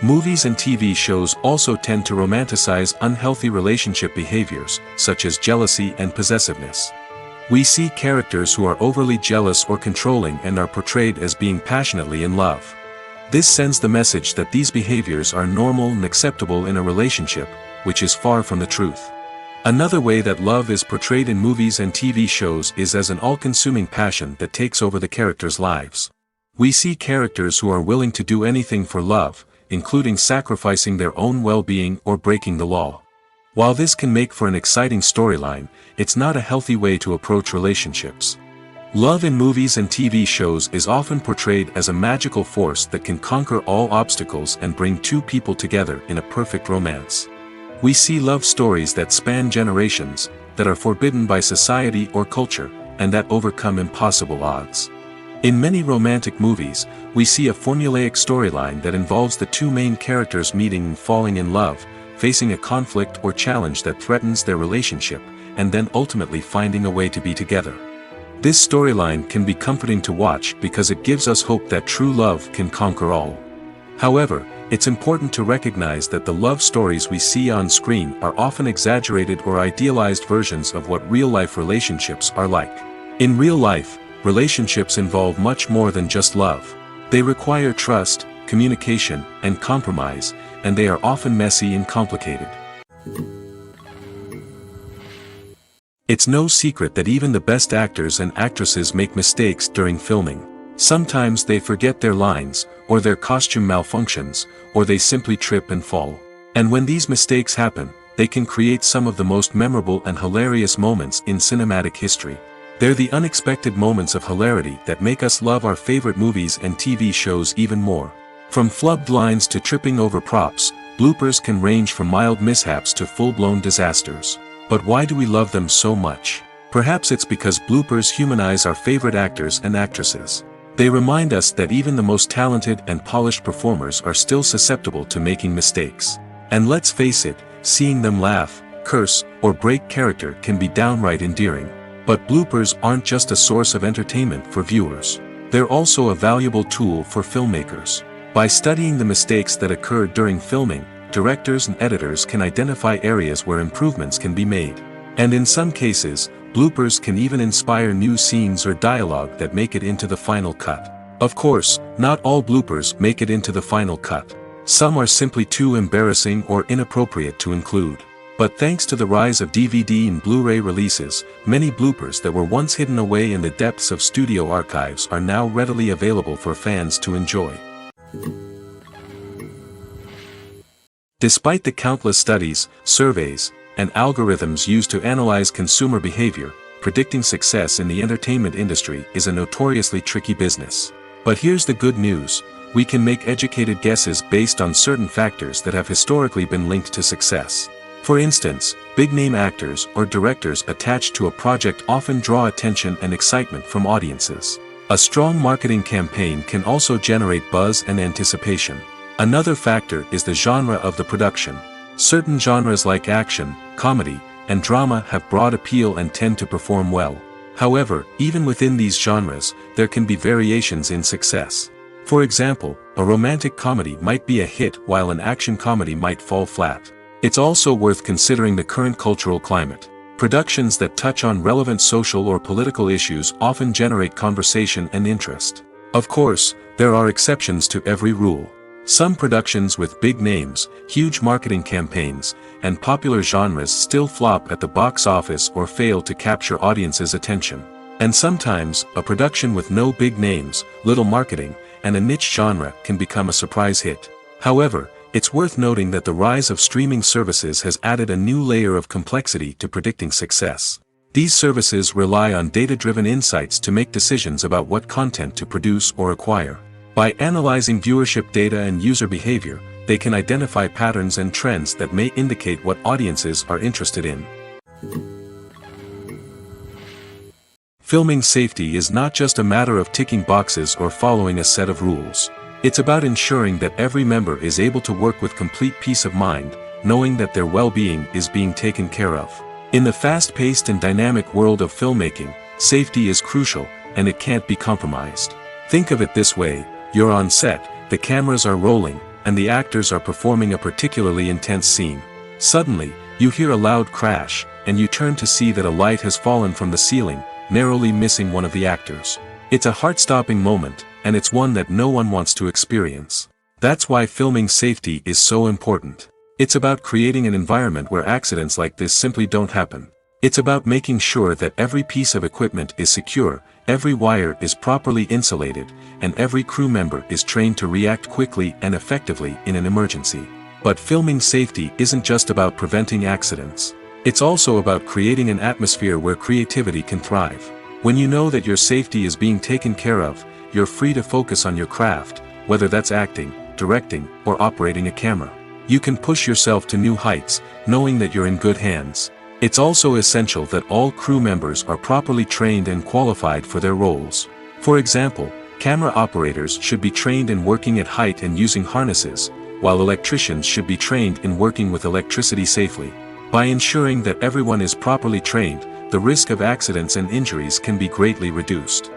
Speaker 2: Movies and TV shows also tend to romanticize unhealthy relationship behaviors, such as jealousy and possessiveness. We see characters who are overly jealous or controlling and are portrayed as being passionately in love. This sends the message that these behaviors are normal and acceptable in a relationship, which is far from the truth. Another way that love is portrayed in movies and TV shows is as an all-consuming passion that takes over the characters' lives. We see characters who are willing to do anything for love, including sacrificing their own well-being or breaking the law. While this can make for an exciting storyline, it's not a healthy way to approach relationships. Love in movies and TV shows is often portrayed as a magical force that can conquer all obstacles and bring two people together in a perfect romance. We see love stories that span generations, that are forbidden by society or culture, and that overcome impossible odds. In many romantic movies, we see a formulaic storyline that involves the two main characters meeting and falling in love, facing a conflict or challenge that threatens their relationship, and then ultimately finding a way to be together. This storyline can be comforting to watch because it gives us hope that true love can conquer all. However, it's important to recognize that the love stories we see on screen are often exaggerated or idealized versions of what real-life relationships are like. In real life, relationships involve much more than just love. They require trust, communication, and compromise, and they are often messy and complicated. It's It's no secret that even the best actors and actresses make mistakes during filming. Sometimes they forget their lines, or their costume malfunctions, or they simply trip and fall. And when these mistakes happen, they can create some of the most memorable and hilarious moments in cinematic history. They're the unexpected moments of hilarity that make us love our favorite movies and TV shows even more. From flubbed lines to tripping over props, bloopers can range from mild mishaps to full-blown disasters. But why do we love them so much? Perhaps it's because bloopers humanize our favorite actors and actresses. They remind us that even the most talented and polished performers are still susceptible to making mistakes. And let's face it, seeing them laugh, curse, or break character can be downright endearing. But bloopers aren't just a source of entertainment for viewers. They're also a valuable tool for filmmakers. By studying the mistakes that occurred during filming, directors and editors can identify areas where improvements can be made. And in some cases, bloopers can even inspire new scenes or dialogue that make it into the final cut. Of course, not all bloopers make it into the final cut. Some are simply too embarrassing or inappropriate to include. But thanks to the rise of DVD and Blu-ray releases, many bloopers that were once hidden away in the depths of studio archives are now readily available for fans to enjoy. Despite the countless studies, surveys, and algorithms used to analyze consumer behavior, predicting success in the entertainment industry is a notoriously tricky business. But here's the good news: we can make educated guesses based on certain factors that have historically been linked to success. For instance, big-name actors or directors attached to a project often draw attention and excitement from audiences. A strong marketing campaign can also generate buzz and anticipation. Another factor is the genre of the production. Certain genres like action, comedy, and drama have broad appeal and tend to perform well. However, even within these genres, there can be variations in success. For example, a romantic comedy might be a hit while an action comedy might fall flat. It's also worth considering the current cultural climate. Productions that touch on relevant social or political issues often generate conversation and interest. Of course, there are exceptions to every rule. Some productions with big names, huge marketing campaigns, and popular genres still flop at the box office or fail to capture audiences' attention. And sometimes, a production with no big names, little marketing, and a niche genre can become a surprise hit. However, it's worth noting that the rise of streaming services has added a new layer of complexity to predicting success. These services rely on data-driven insights to make decisions about what content to produce or acquire. By analyzing viewership data and user behavior, they can identify patterns and trends that may indicate what audiences are interested in. Filming safety is not just a matter of ticking boxes or following a set of rules. It's about ensuring that every member is able to work with complete peace of mind, knowing that their well-being is being taken care of. In the fast-paced and dynamic world of filmmaking, safety is crucial, and it can't be compromised. Think of it this way: you're on set, the cameras are rolling, and the actors are performing a particularly intense scene. Suddenly, you hear a loud crash, and you turn to see that a light has fallen from the ceiling, narrowly missing one of the actors. It's a heart-stopping moment, and it's one that no one wants to experience. That's why filming safety is so important. It's about creating an environment where accidents like this simply don't happen. It's about making sure that every piece of equipment is secure, every wire is properly insulated, and every crew member is trained to react quickly and effectively in an emergency. But filming safety isn't just about preventing accidents. It's also about creating an atmosphere where creativity can thrive. When you know that your safety is being taken care of, you're free to focus on your craft, whether that's acting, directing, or operating a camera. You can push yourself to new heights, knowing that you're in good hands. It's also essential that all crew members are properly trained and qualified for their roles. For example, camera operators should be trained in working at height and using harnesses, while electricians should be trained in working with electricity safely. By ensuring that everyone is properly trained, the risk of accidents and injuries can be greatly reduced.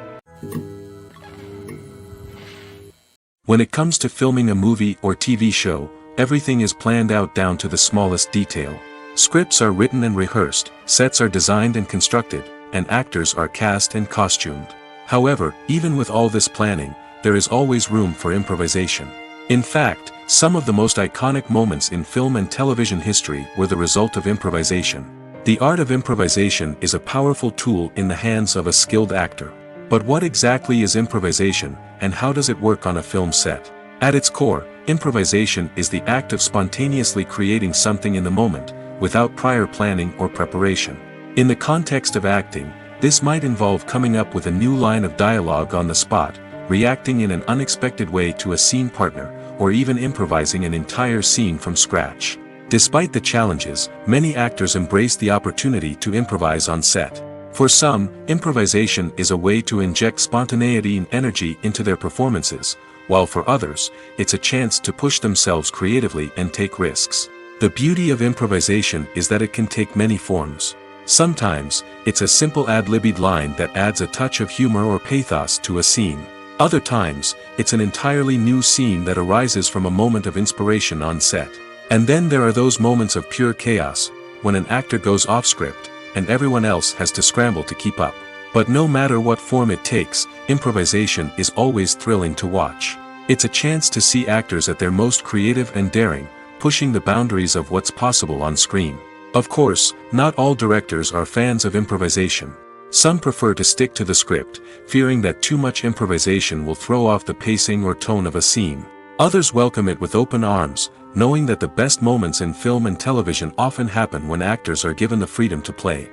Speaker 2: When it comes to filming a movie or TV show, everything is planned out down to the smallest detail. Scripts are written and rehearsed, sets are designed and constructed, and actors are cast and costumed. However, even with all this planning, there is always room for improvisation. In fact, some of the most iconic moments in film and television history were the result of improvisation. The art of improvisation is a powerful tool in the hands of a skilled actor. But what exactly is improvisation, and how does it work on a film set? At its core, improvisation is the act of spontaneously creating something in the moment, without prior planning or preparation. In the context of acting, this might involve coming up with a new line of dialogue on the spot, reacting in an unexpected way to a scene partner, or even improvising an entire scene from scratch. Despite the challenges, many actors embrace the opportunity to improvise on set. For some, improvisation is a way to inject spontaneity and energy into their performances, while for others, it's a chance to push themselves creatively and take risks. The beauty of improvisation is that it can take many forms. Sometimes, it's a simple ad-libbed line that adds a touch of humor or pathos to a scene. Other times, it's an entirely new scene that arises from a moment of inspiration on set. And then there are those moments of pure chaos, when an actor goes off script, and everyone else has to scramble to keep up. But no matter what form it takes, improvisation is always thrilling to watch. It's a chance to see actors at their most creative and daring, pushing the boundaries of what's possible on screen. Of course, not all directors are fans of improvisation. Some prefer to stick to the script, fearing that too much improvisation will throw off the pacing or tone of a scene. Others welcome it with open arms, knowing that the best moments in film and television often happen when actors are given the freedom to play.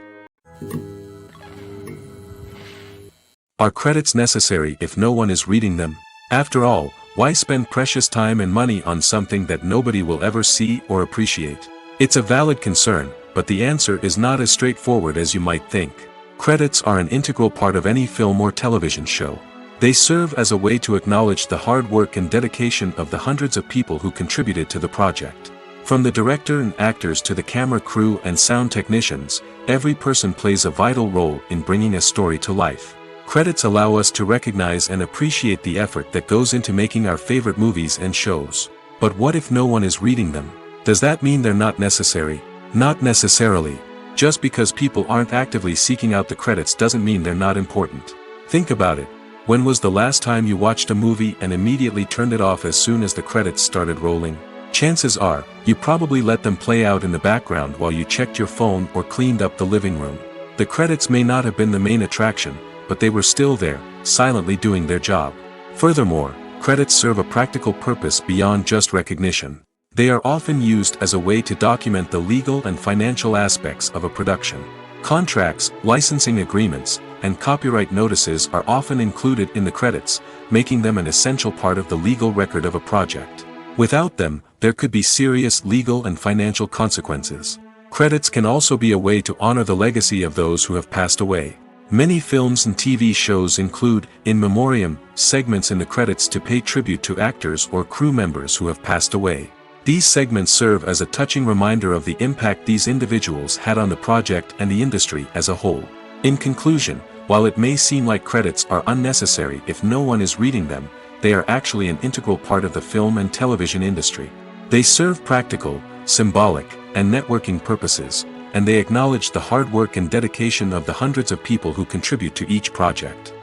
Speaker 2: Are credits necessary if no one is reading them? After all, why spend precious time and money on something that nobody will ever see or appreciate? It's a valid concern, but the answer is not as straightforward as you might think. Credits are an integral part of any film or television show. They serve as a way to acknowledge the hard work and dedication of the hundreds of people who contributed to the project. From the director and actors to the camera crew and sound technicians, every person plays a vital role in bringing a story to life. Credits allow us to recognize and appreciate the effort that goes into making our favorite movies and shows. But what if no one is reading them? Does that mean they're not necessary? Not necessarily. Just because people aren't actively seeking out the credits doesn't mean they're not important. Think about it. When was the last time you watched a movie and immediately turned it off as soon as the credits started rolling? Chances are, you probably let them play out in the background while you checked your phone or cleaned up the living room. The credits may not have been the main attraction, but they were still there, silently doing their job. Furthermore, credits serve a practical purpose beyond just recognition. They are often used as a way to document the legal and financial aspects of a production. Contracts, licensing agreements, and copyright notices are often included in the credits, making them an essential part of the legal record of a project. Without them, there could be serious legal and financial consequences. Credits can also be a way to honor the legacy of those who have passed away. Many films and TV shows include, in memoriam, segments in the credits to pay tribute to actors or crew members who have passed away. These segments serve as a touching reminder of the impact these individuals had on the project and the industry as a whole. In conclusion, while it may seem like credits are unnecessary if no one is reading them, they are actually an integral part of the film and television industry. They serve practical, symbolic, and networking purposes, and they acknowledge the hard work and dedication of the hundreds of people who contribute to each project.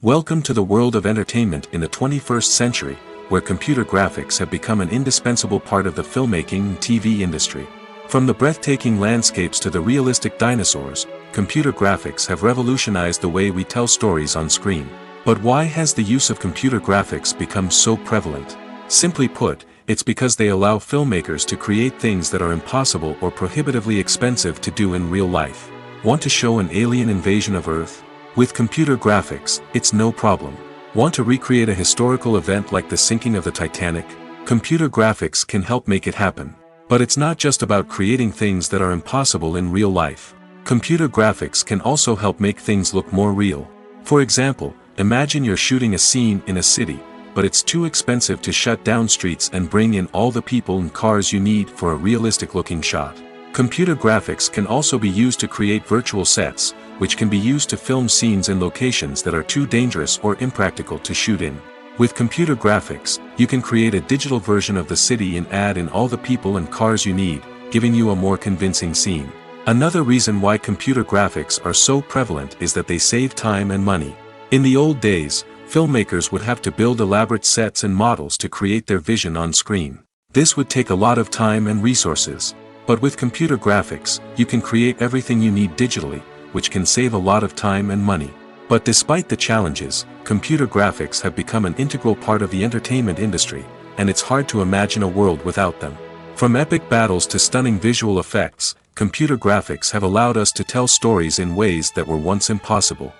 Speaker 2: Welcome to the world of entertainment in the 21st century, where computer graphics have become an indispensable part of the filmmaking and TV industry. From the breathtaking landscapes to the realistic dinosaurs, computer graphics have revolutionized the way we tell stories on screen. But why has the use of computer graphics become so prevalent? Simply put, it's because they allow filmmakers to create things that are impossible or prohibitively expensive to do in real life. Want to show an alien invasion of Earth? With computer graphics, it's no problem. Want to recreate a historical event like the sinking of the Titanic? Computer graphics can help make it happen. But it's not just about creating things that are impossible in real life. Computer graphics can also help make things look more real. For example, imagine you're shooting a scene in a city, but it's too expensive to shut down streets and bring in all the people and cars you need for a realistic-looking shot. Computer graphics can also be used to create virtual sets, which can be used to film scenes in locations that are too dangerous or impractical to shoot in. With computer graphics, you can create a digital version of the city and add in all the people and cars you need, giving you a more convincing scene. Another reason why computer graphics are so prevalent is that they save time and money. In the old days, filmmakers would have to build elaborate sets and models to create their vision on screen. This would take a lot of time and resources. But with computer graphics, you can create everything you need digitally, which can save a lot of time and money. But despite the challenges, computer graphics have become an integral part of the entertainment industry, and it's hard to imagine a world without them. From epic battles to stunning visual effects, computer graphics have allowed us to tell stories in ways that were once impossible.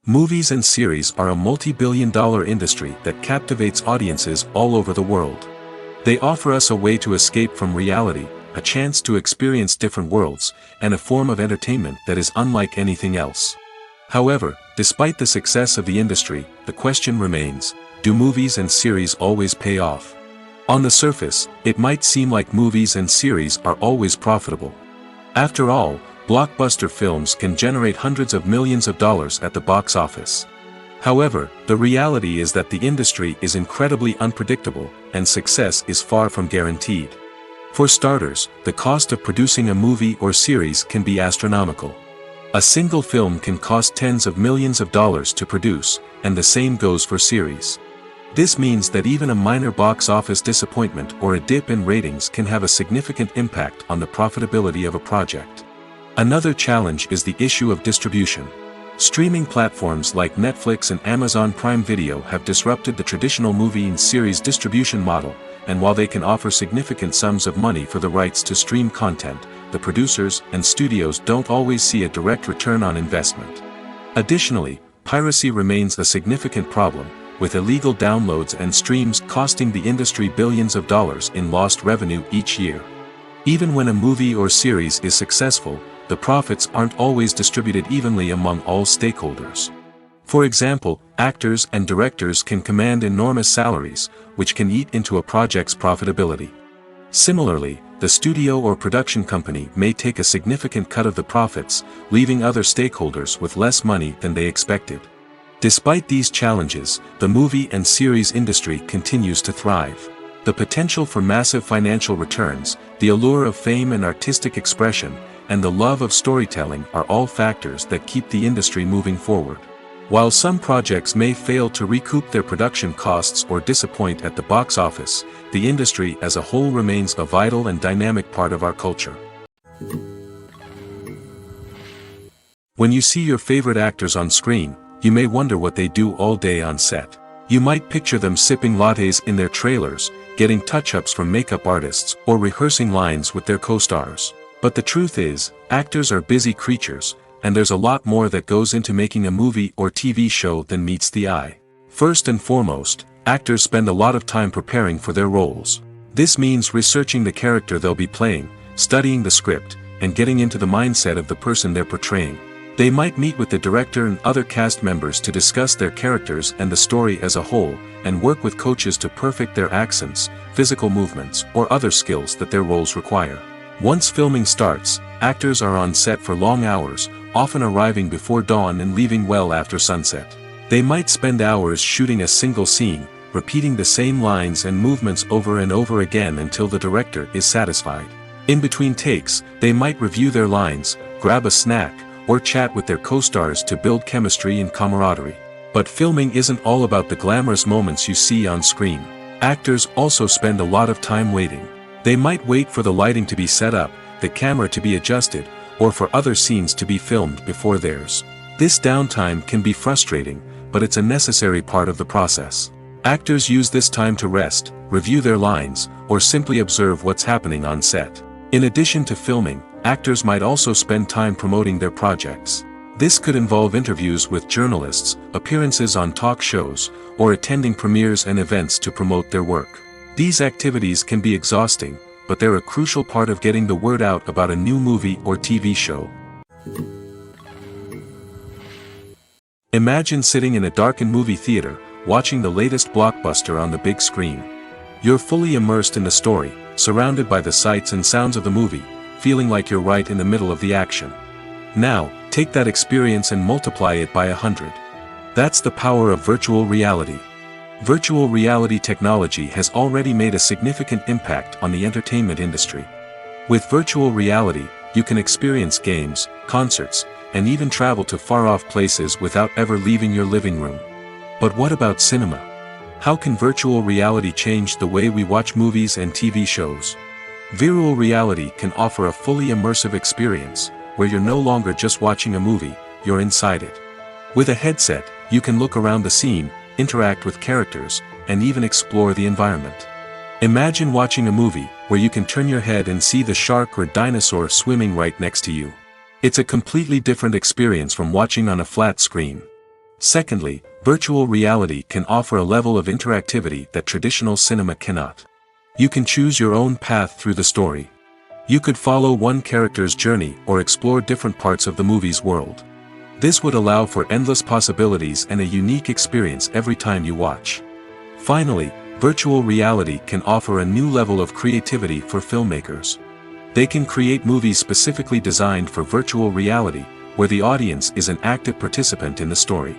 Speaker 2: Movies and series are a multi-billion-dollar industry that captivates audiences all over the world. They offer us a way to escape from reality, a chance to experience different worlds, and a form of entertainment that is unlike anything else. However, despite the success of the industry, the question remains, do movies and series always pay off? On the surface, it might seem like movies and series are always profitable. After all, blockbuster films can generate hundreds of millions of dollars at the box office. However, the reality is that the industry is incredibly unpredictable, and success is far from guaranteed. For starters, the cost of producing a movie or series can be astronomical. A single film can cost tens of millions of dollars to produce, and the same goes for series. This means that even a minor box office disappointment or a dip in ratings can have a significant impact on the profitability of a project. Another challenge is the issue of distribution. Streaming platforms like Netflix and Amazon Prime Video have disrupted the traditional movie and series distribution model, and while they can offer significant sums of money for the rights to stream content, the producers and studios don't always see a direct return on investment. Additionally, piracy remains a significant problem, with illegal downloads and streams costing the industry billions of dollars in lost revenue each year. Even when a movie or series is successful, the profits aren't always distributed evenly among all stakeholders. For example, actors and directors can command enormous salaries, which can eat into a project's profitability. Similarly, the studio or production company may take a significant cut of the profits, leaving other stakeholders with less money than they expected. Despite these challenges, the movie and series industry continues to thrive. The potential for massive financial returns, the allure of fame and artistic expression, and the love of storytelling are all factors that keep the industry moving forward. While some projects may fail to recoup their production costs or disappoint at the box office, the industry as a whole remains a vital and dynamic part of our culture. When you see your favorite actors on screen, you may wonder what they do all day on set. You might picture them sipping lattes in their trailers, getting touch-ups from makeup artists, or rehearsing lines with their co-stars. But the truth is, actors are busy creatures, and there's a lot more that goes into making a movie or TV show than meets the eye. First and foremost, actors spend a lot of time preparing for their roles. This means researching the character they'll be playing, studying the script, and getting into the mindset of the person they're portraying. They might meet with the director and other cast members to discuss their characters and the story as a whole, and work with coaches to perfect their accents, physical movements, or other skills that their roles require. Once filming starts, actors are on set for long hours, often arriving before dawn and leaving well after sunset. They might spend hours shooting a single scene, repeating the same lines and movements over and over again until the director is satisfied. In between takes, they might review their lines, grab a snack, or chat with their co-stars to build chemistry and camaraderie. But filming isn't all about the glamorous moments you see on screen. Actors also spend a lot of time waiting. They might wait for the lighting to be set up, the camera to be adjusted, or for other scenes to be filmed before theirs. This downtime can be frustrating, but it's a necessary part of the process. Actors use this time to rest, review their lines, or simply observe what's happening on set. In addition to filming, actors might also spend time promoting their projects. This could involve interviews with journalists, appearances on talk shows, or attending premieres and events to promote their work. These activities can be exhausting, but they're a crucial part of getting the word out about a new movie or TV show. Imagine sitting in a darkened movie theater, watching the latest blockbuster on the big screen. You're fully immersed in the story, surrounded by the sights and sounds of the movie, feeling like you're right in the middle of the action. Now, take that experience and multiply it by 100. That's the power of virtual reality. Virtual reality technology has already made a significant impact on the entertainment industry. With virtual reality, you can experience games, concerts, and even travel to far-off places without ever leaving your living room. But what about cinema? How can virtual reality change the way we watch movies and TV shows? Virtual reality can offer a fully immersive experience, where you're no longer just watching a movie, you're inside it. With a headset, you can look around the scene, interact with characters, and even explore the environment. Imagine watching a movie, where you can turn your head and see the shark or dinosaur swimming right next to you. It's a completely different experience from watching on a flat screen. Secondly, virtual reality can offer a level of interactivity that traditional cinema cannot. You can choose your own path through the story. You could follow one character's journey or explore different parts of the movie's world. This would allow for endless possibilities and a unique experience every time you watch. Finally, virtual reality can offer a new level of creativity for filmmakers. They can create movies specifically designed for virtual reality, where the audience is an active participant in the story.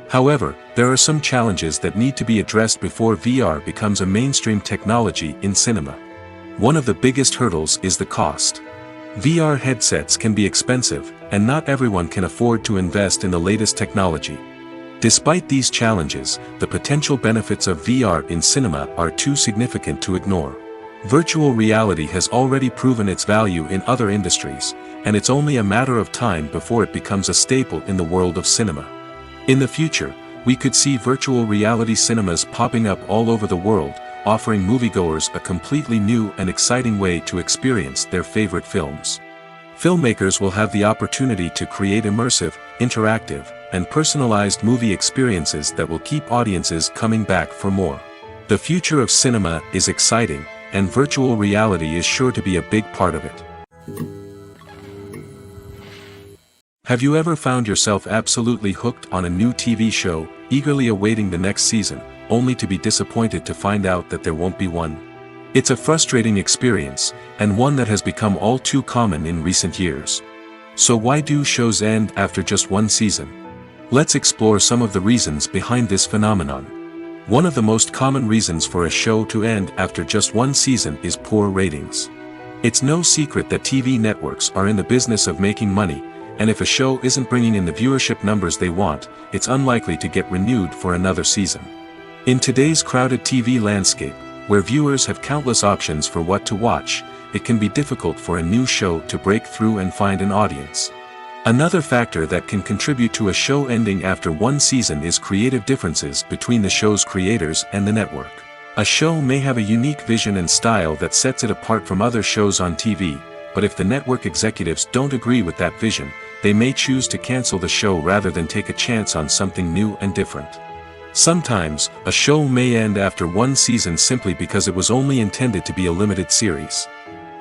Speaker 2: However, there are some challenges that need to be addressed before VR becomes a mainstream technology in cinema. One of the biggest hurdles is the cost. VR headsets can be expensive, and not everyone can afford to invest in the latest technology. Despite these challenges, the potential benefits of VR in cinema are too significant to ignore. Virtual reality has already proven its value in other industries, and it's only a matter of time before it becomes a staple in the world of cinema. In the future, we could see virtual reality cinemas popping up all over the world, offering moviegoers a completely new and exciting way to experience their favorite films. Filmmakers will have the opportunity to create immersive, interactive, and personalized movie experiences that will keep audiences coming back for more. The future of cinema is exciting, and virtual reality is sure to be a big part of it. Have you ever found yourself absolutely hooked on a new TV show, eagerly awaiting the next season, only to be disappointed to find out that there won't be one? It's a frustrating experience, and one that has become all too common in recent years. So why do shows end after just one season? Let's explore some of the reasons behind this phenomenon. One of the most common reasons for a show to end after just one season is poor ratings. It's no secret that TV networks are in the business of making money, and if a show isn't bringing in the viewership numbers they want, it's unlikely to get renewed for another season. In today's crowded TV landscape, where viewers have countless options for what to watch, it can be difficult for a new show to break through and find an audience. Another factor that can contribute to a show ending after one season is creative differences between the show's creators and the network. A show may have a unique vision and style that sets it apart from other shows on TV, but if the network executives don't agree with that vision, they may choose to cancel the show rather than take a chance on something new and different. Sometimes, a show may end after one season simply because it was only intended to be a limited series.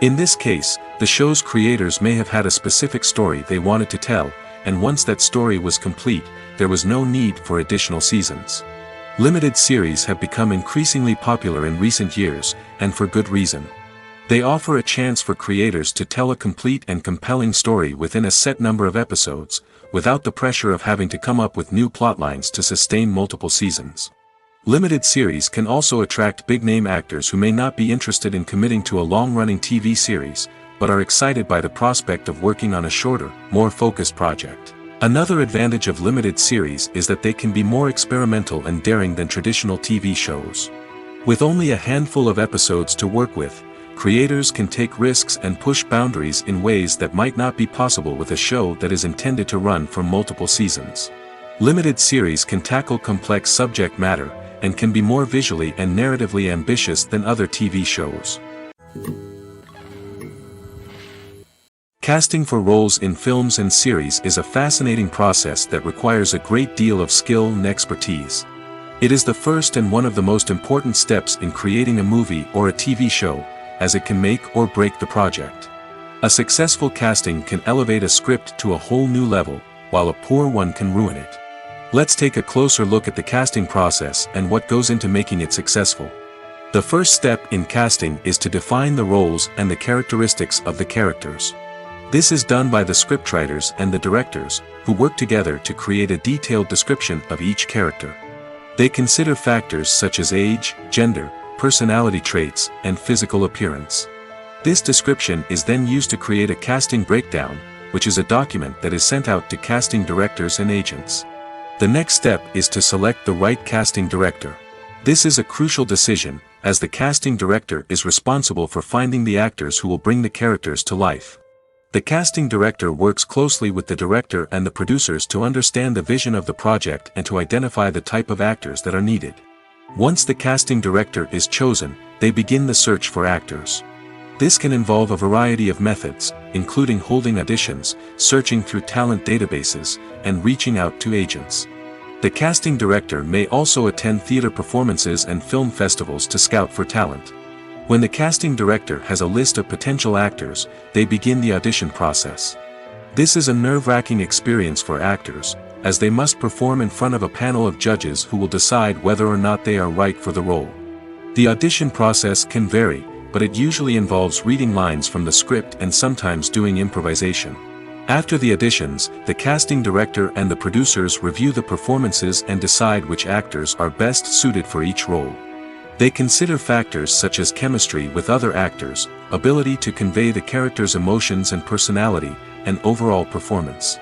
Speaker 2: In this case, the show's creators may have had a specific story they wanted to tell, and once that story was complete, there was no need for additional seasons. Limited series have become increasingly popular in recent years, and for good reason. They offer a chance for creators to tell a complete and compelling story within a set number of episodes, without the pressure of having to come up with new plotlines to sustain multiple seasons. Limited series can also attract big-name actors who may not be interested in committing to a long-running TV series, but are excited by the prospect of working on a shorter, more focused project. Another advantage of limited series is that they can be more experimental and daring than traditional TV shows. With only a handful of episodes to work with, creators can take risks and push boundaries in ways that might not be possible with a show that is intended to run for multiple seasons. Limited series can tackle complex subject matter, and can be more visually and narratively ambitious than other TV shows. Casting for roles in films and series is a fascinating process that requires a great deal of skill and expertise. It is the first and one of the most important steps in creating a movie or a TV show, as it can make or break the project. A successful casting can elevate a script to a whole new level, while a poor one can ruin it. Let's take a closer look at the casting process and what goes into making it successful. The first step in casting is to define the roles and the characteristics of the characters. This is done by the scriptwriters and the directors, who work together to create a detailed description of each character. They consider factors such as age, gender, personality traits, and physical appearance. This description is then used to create a casting breakdown, which is a document that is sent out to casting directors and agents. The next step is to select the right casting director. This is a crucial decision, as the casting director is responsible for finding the actors who will bring the characters to life. The casting director works closely with the director and the producers to understand the vision of the project and to identify the type of actors that are needed. Once the casting director is chosen, they begin the search for actors. This can involve a variety of methods, including holding auditions, searching through talent databases, and reaching out to agents. The casting director may also attend theater performances and film festivals to scout for talent. When the casting director has a list of potential actors, they begin the audition process. This is a nerve-wracking experience for actors, as they must perform in front of a panel of judges who will decide whether or not they are right for the role. The audition process can vary, but it usually involves reading lines from the script and sometimes doing improvisation. After the auditions, the casting director and the producers review the performances and decide which actors are best suited for each role. They consider factors such as chemistry with other actors, ability to convey the character's emotions and personality, and overall performance.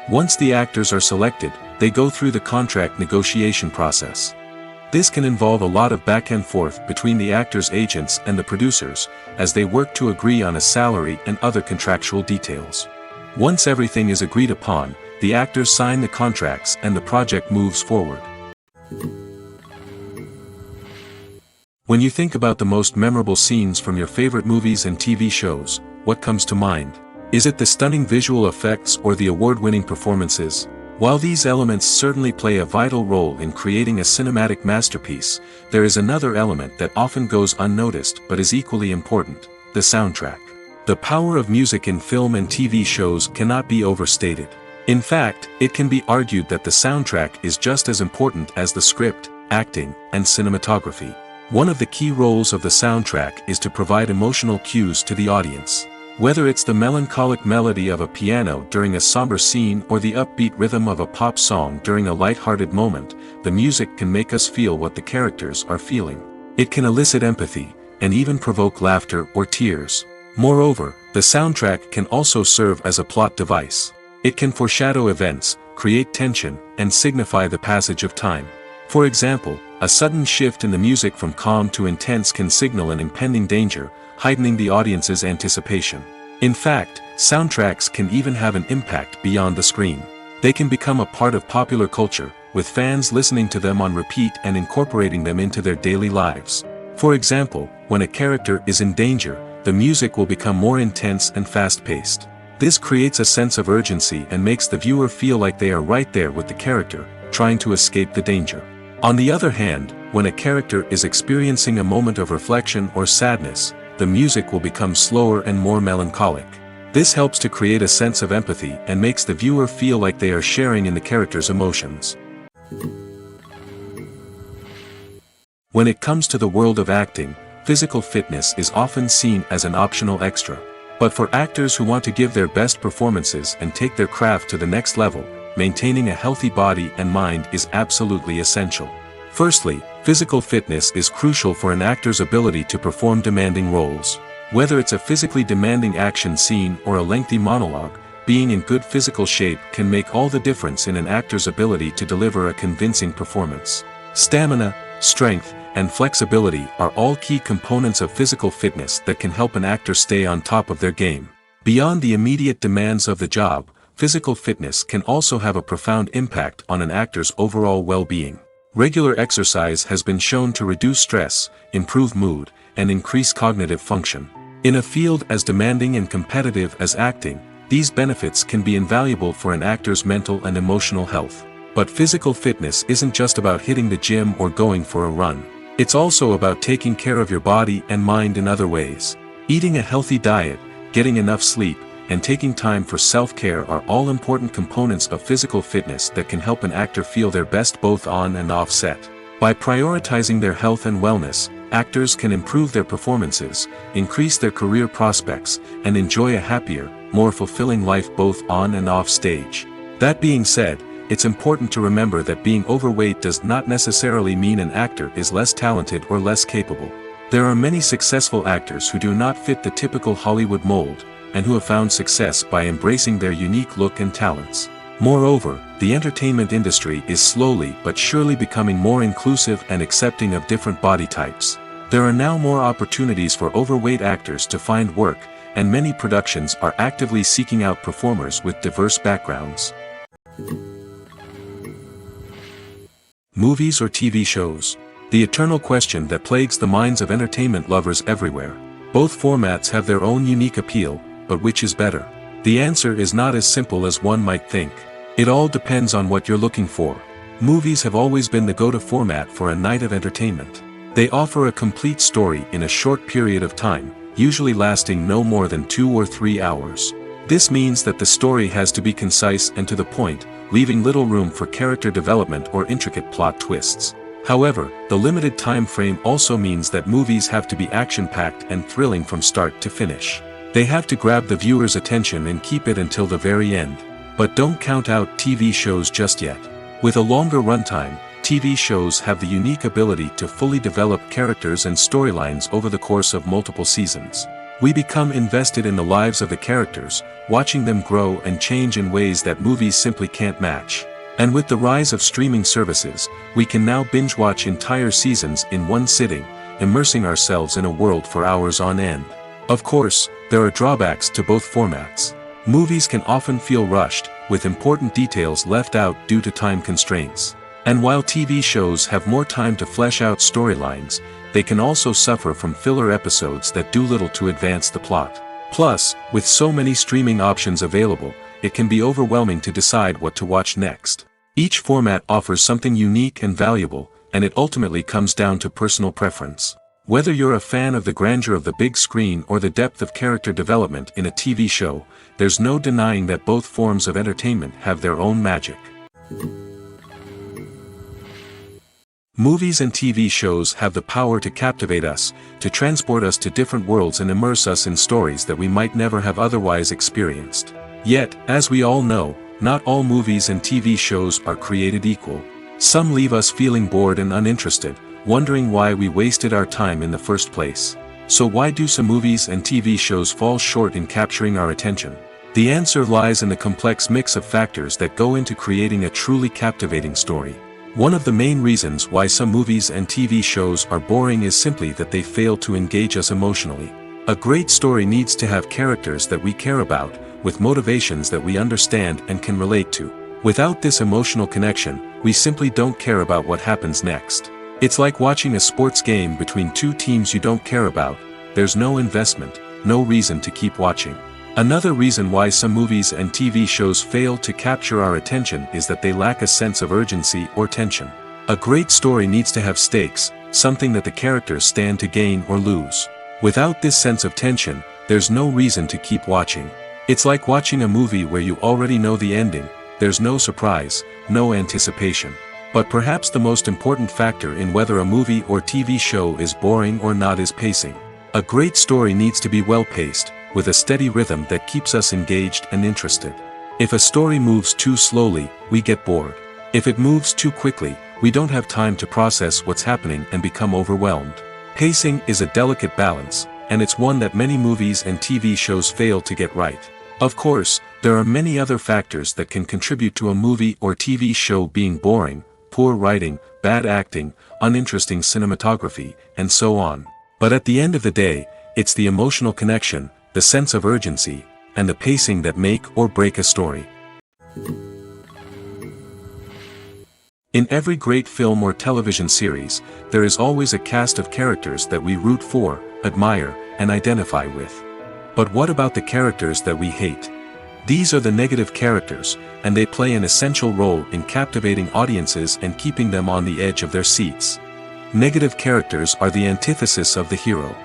Speaker 2: Once the actors are selected, they go through the contract negotiation process. This can involve a lot of back and forth between the actors' agents and the producers, as they work to agree on a salary and other contractual details. Once everything is agreed upon, the actors sign the contracts and the project moves forward. When you think about the most memorable scenes from your favorite movies and TV shows, what comes to mind? Is it the stunning visual effects or the award-winning performances? While these elements certainly play a vital role in creating a cinematic masterpiece, there is another element that often goes unnoticed but is equally important: the soundtrack. The power of music in film and TV shows cannot be overstated. In fact, it can be argued that the soundtrack is just as important as the script, acting, and cinematography. One of the key roles of the soundtrack is to provide emotional cues to the audience. Whether it's the melancholic melody of a piano during a somber scene or the upbeat rhythm of a pop song during a light-hearted moment, the music can make us feel what the characters are feeling. It can elicit empathy, and even provoke laughter or tears. Moreover, the soundtrack can also serve as a plot device. It can foreshadow events, create tension, and signify the passage of time. For example, a sudden shift in the music from calm to intense can signal an impending danger, heightening the audience's anticipation. In fact, soundtracks can even have an impact beyond the screen. They can become a part of popular culture, with fans listening to them on repeat and incorporating them into their daily lives. For example, when a character is in danger, the music will become more intense and fast-paced. This creates a sense of urgency and makes the viewer feel like they are right there with the character, trying to escape the danger. On the other hand, when a character is experiencing a moment of reflection or sadness, the music will become slower and more melancholic. This helps to create a sense of empathy and makes the viewer feel like they are sharing in the character's emotions. When it comes to the world of acting, physical fitness is often seen as an optional extra. But for actors who want to give their best performances and take their craft to the next level, maintaining a healthy body and mind is absolutely essential. Firstly, physical fitness is crucial for an actor's ability to perform demanding roles. Whether it's a physically demanding action scene or a lengthy monologue, being in good physical shape can make all the difference in an actor's ability to deliver a convincing performance. Stamina, strength, and flexibility are all key components of physical fitness that can help an actor stay on top of their game. Beyond the immediate demands of the job, physical fitness can also have a profound impact on an actor's overall well-being. Regular exercise has been shown to reduce stress, improve mood, and increase cognitive function. In a field as demanding and competitive as acting, these benefits can be invaluable for an actor's mental and emotional health. But physical fitness isn't just about hitting the gym or going for a run. It's also about taking care of your body and mind in other ways. Eating a healthy diet, getting enough sleep, and taking time for self-care are all important components of physical fitness that can help an actor feel their best both on and off set. By prioritizing their health and wellness, actors can improve their performances, increase their career prospects, and enjoy a happier, more fulfilling life both on and off stage. That being said, it's important to remember that being overweight does not necessarily mean an actor is less talented or less capable. There are many successful actors who do not fit the typical Hollywood mold, and who have found success by embracing their unique look and talents. Moreover, the entertainment industry is slowly but surely becoming more inclusive and accepting of different body types. There are now more opportunities for overweight actors to find work, and many productions are actively seeking out performers with diverse backgrounds. Movies or TV shows? The eternal question that plagues the minds of entertainment lovers everywhere. Both formats have their own unique appeal, but which is better? The answer is not as simple as one might think. It all depends on what you're looking for. Movies have always been the go-to format for a night of entertainment. They offer a complete story in a short period of time, usually lasting no more than 2 or 3 hours. This means that the story has to be concise and to the point, leaving little room for character development or intricate plot twists. However, the limited time frame also means that movies have to be action-packed and thrilling from start to finish. They have to grab the viewer's attention and keep it until the very end. But don't count out TV shows just yet. With a longer runtime, TV shows have the unique ability to fully develop characters and storylines over the course of multiple seasons. We become invested in the lives of the characters, watching them grow and change in ways that movies simply can't match. And with the rise of streaming services, we can now binge-watch entire seasons in one sitting, immersing ourselves in a world for hours on end. Of course, there are drawbacks to both formats. Movies can often feel rushed, with important details left out due to time constraints. And while TV shows have more time to flesh out storylines, they can also suffer from filler episodes that do little to advance the plot. Plus, with so many streaming options available, it can be overwhelming to decide what to watch next. Each format offers something unique and valuable, and it ultimately comes down to personal preference. Whether you're a fan of the grandeur of the big screen or the depth of character development in a TV show, there's no denying that both forms of entertainment have their own magic. Movies and TV shows have the power to captivate us, to transport us to different worlds and immerse us in stories that we might never have otherwise experienced. Yet, as we all know, not all movies and TV shows are created equal. Some leave us feeling bored and uninterested, wondering why we wasted our time in the first place. So why do some movies and TV shows fall short in capturing our attention? The answer lies in the complex mix of factors that go into creating a truly captivating story. One of the main reasons why some movies and TV shows are boring is simply that they fail to engage us emotionally. A great story needs to have characters that we care about, with motivations that we understand and can relate to. Without this emotional connection, we simply don't care about what happens next. It's like watching a sports game between two teams you don't care about. There's no investment, no reason to keep watching. Another reason why some movies and TV shows fail to capture our attention is that they lack a sense of urgency or tension. A great story needs to have stakes, something that the characters stand to gain or lose. Without this sense of tension, there's no reason to keep watching. It's like watching a movie where you already know the ending. There's no surprise, no anticipation. But perhaps the most important factor in whether a movie or TV show is boring or not is pacing. A great story needs to be well-paced, with a steady rhythm that keeps us engaged and interested. If a story moves too slowly, we get bored. If it moves too quickly, we don't have time to process what's happening and become overwhelmed. Pacing is a delicate balance, and it's one that many movies and TV shows fail to get right. Of course, there are many other factors that can contribute to a movie or TV show being boring: poor writing, bad acting, uninteresting cinematography, and so on. But at the end of the day, it's the emotional connection, the sense of urgency, and the pacing that make or break a story. In every great film or television series, there is always a cast of characters that we root for, admire, and identify with. But what about the characters that we hate? These are the negative characters, and they play an essential role in captivating audiences and keeping them on the edge of their seats. Negative characters are the antithesis of the hero.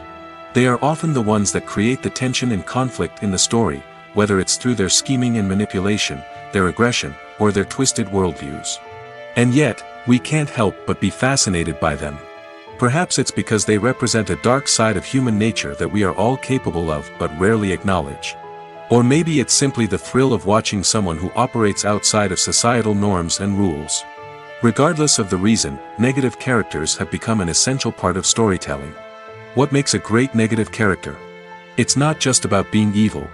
Speaker 2: They are often the ones that create the tension and conflict in the story, whether it's through their scheming and manipulation, their aggression, or their twisted worldviews. And yet, we can't help but be fascinated by them. Perhaps it's because they represent a dark side of human nature that we are all capable of but rarely acknowledge. Or maybe it's simply the thrill of watching someone who operates outside of societal norms and rules. Regardless of the reason, negative characters have become an essential part of storytelling. What makes a great negative character? It's not just about being evil.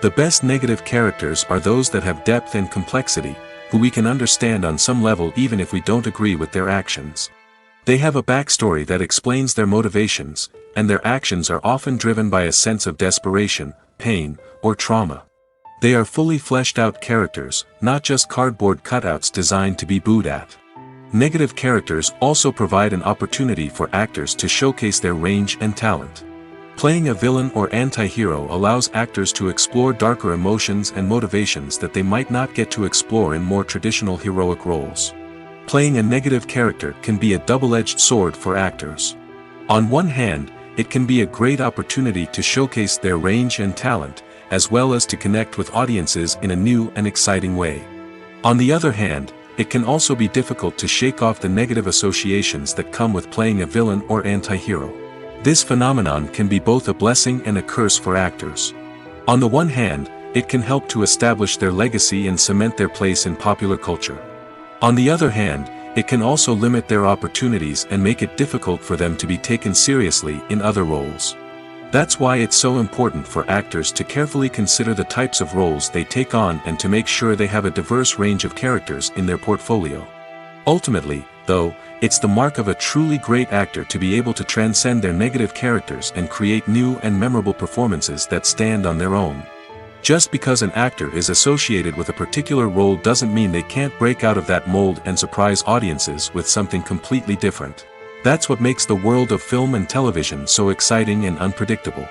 Speaker 2: The best negative characters are those that have depth and complexity, who we can understand on some level even if we don't agree with their actions. They have a backstory that explains their motivations, and their actions are often driven by a sense of desperation, pain, or trauma. They are fully fleshed out characters, not just cardboard cutouts designed to be booed at. Negative characters also provide an opportunity for actors to showcase their range and talent. Playing a villain or anti-hero allows actors to explore darker emotions and motivations that they might not get to explore in more traditional heroic roles. Playing a negative character can be a double-edged sword for actors. On one hand, it can be a great opportunity to showcase their range and talent, as well as to connect with audiences in a new and exciting way. On the other hand, it can also be difficult to shake off the negative associations that come with playing a villain or anti-hero. This phenomenon can be both a blessing and a curse for actors. On the one hand, it can help to establish their legacy and cement their place in popular culture. On the other hand, it can also limit their opportunities and make it difficult for them to be taken seriously in other roles. That's why it's so important for actors to carefully consider the types of roles they take on and to make sure they have a diverse range of characters in their portfolio. Ultimately, though, it's the mark of a truly great actor to be able to transcend their negative characters and create new and memorable performances that stand on their own. Just because an actor is associated with a particular role doesn't mean they can't break out of that mold and surprise audiences with something completely different. That's what makes the world of film and television so exciting and unpredictable.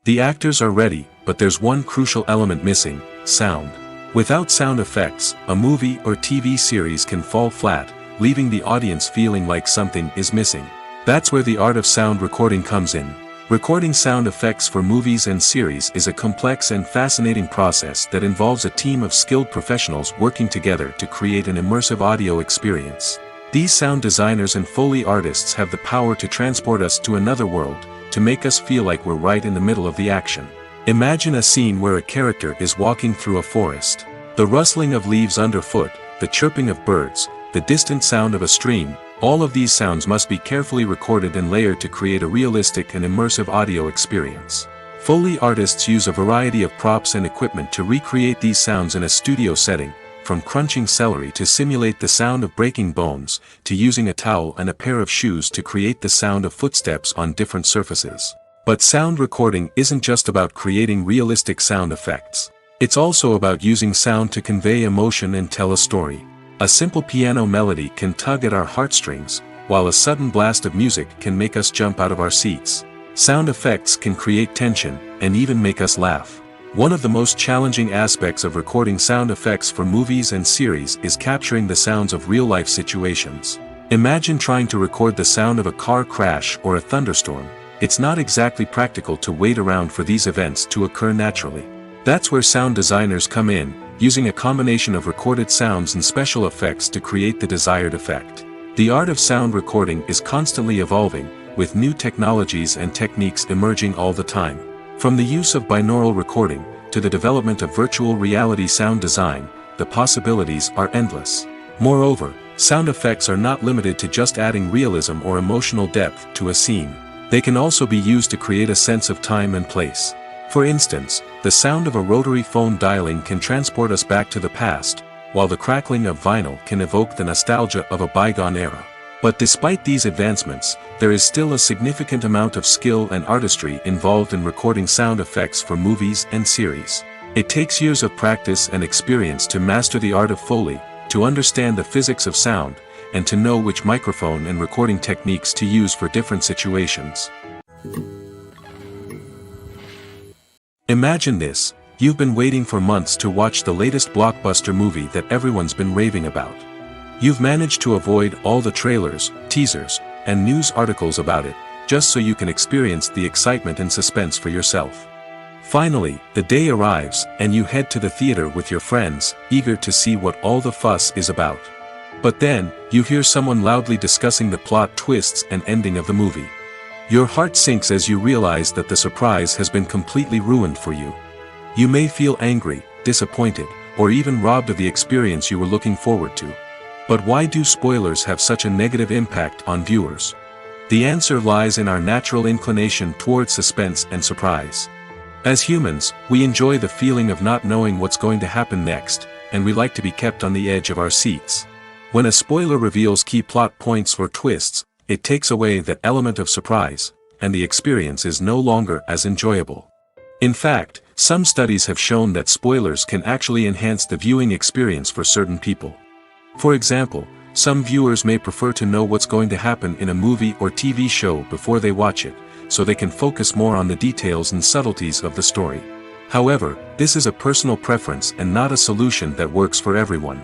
Speaker 2: The actors are ready, but there's one crucial element missing: sound. Without sound effects, a movie or TV series can fall flat, leaving the audience feeling like something is missing. That's where the art of sound recording comes in. Recording sound effects for movies and series is a complex and fascinating process that involves a team of skilled professionals working together to create an immersive audio experience. These sound designers and Foley artists have the power to transport us to another world, to make us feel like we're right in the middle of the action. Imagine a scene where a character is walking through a forest. The rustling of leaves underfoot, the chirping of birds, the distant sound of a stream, all of these sounds must be carefully recorded and layered to create a realistic and immersive audio experience. Foley artists use a variety of props and equipment to recreate these sounds in a studio setting, from crunching celery to simulate the sound of breaking bones, to using a towel and a pair of shoes to create the sound of footsteps on different surfaces. But sound recording isn't just about creating realistic sound effects. It's also about using sound to convey emotion and tell a story. A simple piano melody can tug at our heartstrings, while a sudden blast of music can make us jump out of our seats. Sound effects can create tension, and even make us laugh. One of the most challenging aspects of recording sound effects for movies and series is capturing the sounds of real-life situations. Imagine trying to record the sound of a car crash or a thunderstorm. It's not exactly practical to wait around for these events to occur naturally. That's where sound designers come in, using a combination of recorded sounds and special effects to create the desired effect. The art of sound recording is constantly evolving, with new technologies and techniques emerging all the time. From the use of binaural recording, to the development of virtual reality sound design, the possibilities are endless. Moreover, sound effects are not limited to just adding realism or emotional depth to a scene. They can also be used to create a sense of time and place. For instance, the sound of a rotary phone dialing can transport us back to the past, while the crackling of vinyl can evoke the nostalgia of a bygone era. But despite these advancements, there is still a significant amount of skill and artistry involved in recording sound effects for movies and series. It takes years of practice and experience to master the art of Foley, to understand the physics of sound, and to know which microphone and recording techniques to use for different situations. Imagine this: you've been waiting for months to watch the latest blockbuster movie that everyone's been raving about. You've managed to avoid all the trailers, teasers, and news articles about it, just so you can experience the excitement and suspense for yourself. Finally, the day arrives, and you head to the theater with your friends, eager to see what all the fuss is about. But then, you hear someone loudly discussing the plot twists and ending of the movie. Your heart sinks as you realize that the surprise has been completely ruined for you. You may feel angry, disappointed, or even robbed of the experience you were looking forward to. But why do spoilers have such a negative impact on viewers? The answer lies in our natural inclination toward suspense and surprise. As humans, we enjoy the feeling of not knowing what's going to happen next, and we like to be kept on the edge of our seats. When a spoiler reveals key plot points or twists, it takes away that element of surprise, and the experience is no longer as enjoyable. In fact, some studies have shown that spoilers can actually enhance the viewing experience for certain people. For example, some viewers may prefer to know what's going to happen in a movie or TV show before they watch it, so they can focus more on the details and subtleties of the story. However, this is a personal preference and not a solution that works for everyone.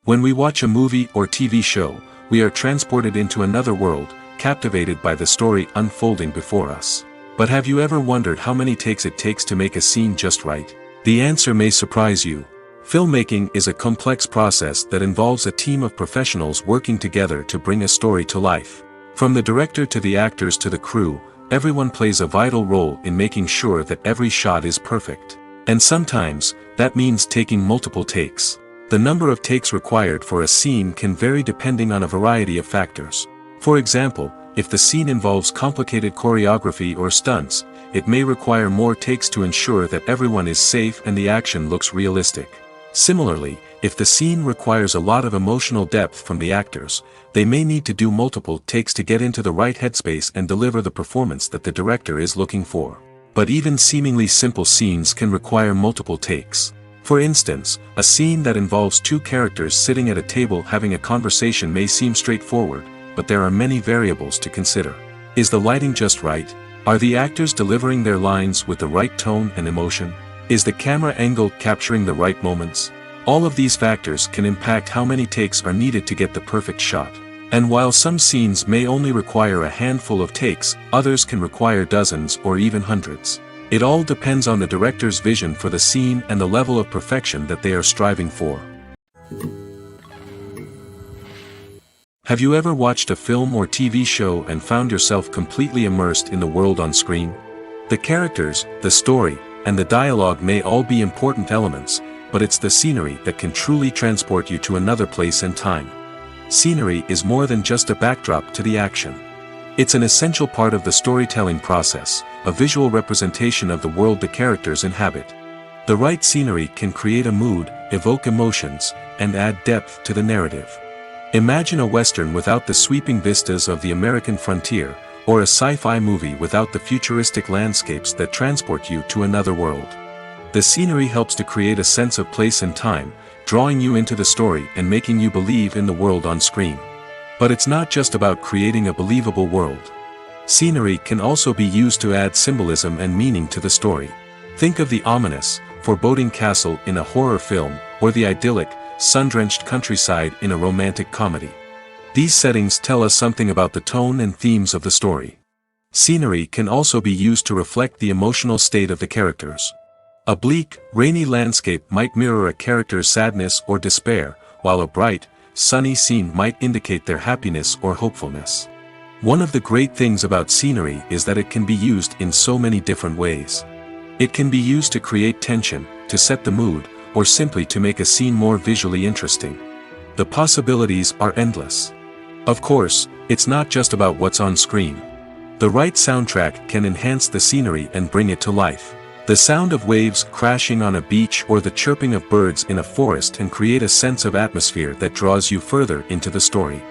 Speaker 2: When we watch a movie or TV show, we are transported into another world, captivated by the story unfolding before us. But have you ever wondered how many takes it takes to make a scene just right? The answer may surprise you. Filmmaking is a complex process that involves a team of professionals working together to bring a story to life. From the director to the actors to the crew, everyone plays a vital role in making sure that every shot is perfect. And sometimes, that means taking multiple takes. The number of takes required for a scene can vary depending on a variety of factors. For example, if the scene involves complicated choreography or stunts, it may require more takes to ensure that everyone is safe and the action looks realistic. Similarly, if the scene requires a lot of emotional depth from the actors, they may need to do multiple takes to get into the right headspace and deliver the performance that the director is looking for. But even seemingly simple scenes can require multiple takes. For instance, a scene that involves two characters sitting at a table having a conversation may seem straightforward, but there are many variables to consider. Is the lighting just right? Are the actors delivering their lines with the right tone and emotion? Is the camera angle capturing the right moments? All of these factors can impact how many takes are needed to get the perfect shot. And while some scenes may only require a handful of takes, others can require dozens or even hundreds. It all depends on the director's vision for the scene and the level of perfection that they are striving for. Have you ever watched a film or TV show and found yourself completely immersed in the world on screen? The characters, the story, and the dialogue may all be important elements, but it's the scenery that can truly transport you to another place and time. Scenery is more than just a backdrop to the action. It's an essential part of the storytelling process, a visual representation of the world the characters inhabit. The right scenery can create a mood, evoke emotions, and add depth to the narrative. Imagine a Western without the sweeping vistas of the American frontier, or a sci-fi movie without the futuristic landscapes that transport you to another world. The scenery helps to create a sense of place and time, drawing you into the story and making you believe in the world on screen. But it's not just about creating a believable world. Scenery can also be used to add symbolism and meaning to the story. Think of the ominous, foreboding castle in a horror film, or the idyllic, sun-drenched countryside in a romantic comedy. These settings tell us something about the tone and themes of the story. Scenery can also be used to reflect the emotional state of the characters. A bleak, rainy landscape might mirror a character's sadness or despair, while a bright, sunny scene might indicate their happiness or hopefulness. One of the great things about scenery is that it can be used in so many different ways. It can be used to create tension, to set the mood, or simply to make a scene more visually interesting. The possibilities are endless. Of course, it's not just about what's on screen. The right soundtrack can enhance the scenery and bring it to life. The sound of waves crashing on a beach or the chirping of birds in a forest can create a sense of atmosphere that draws you further into the story.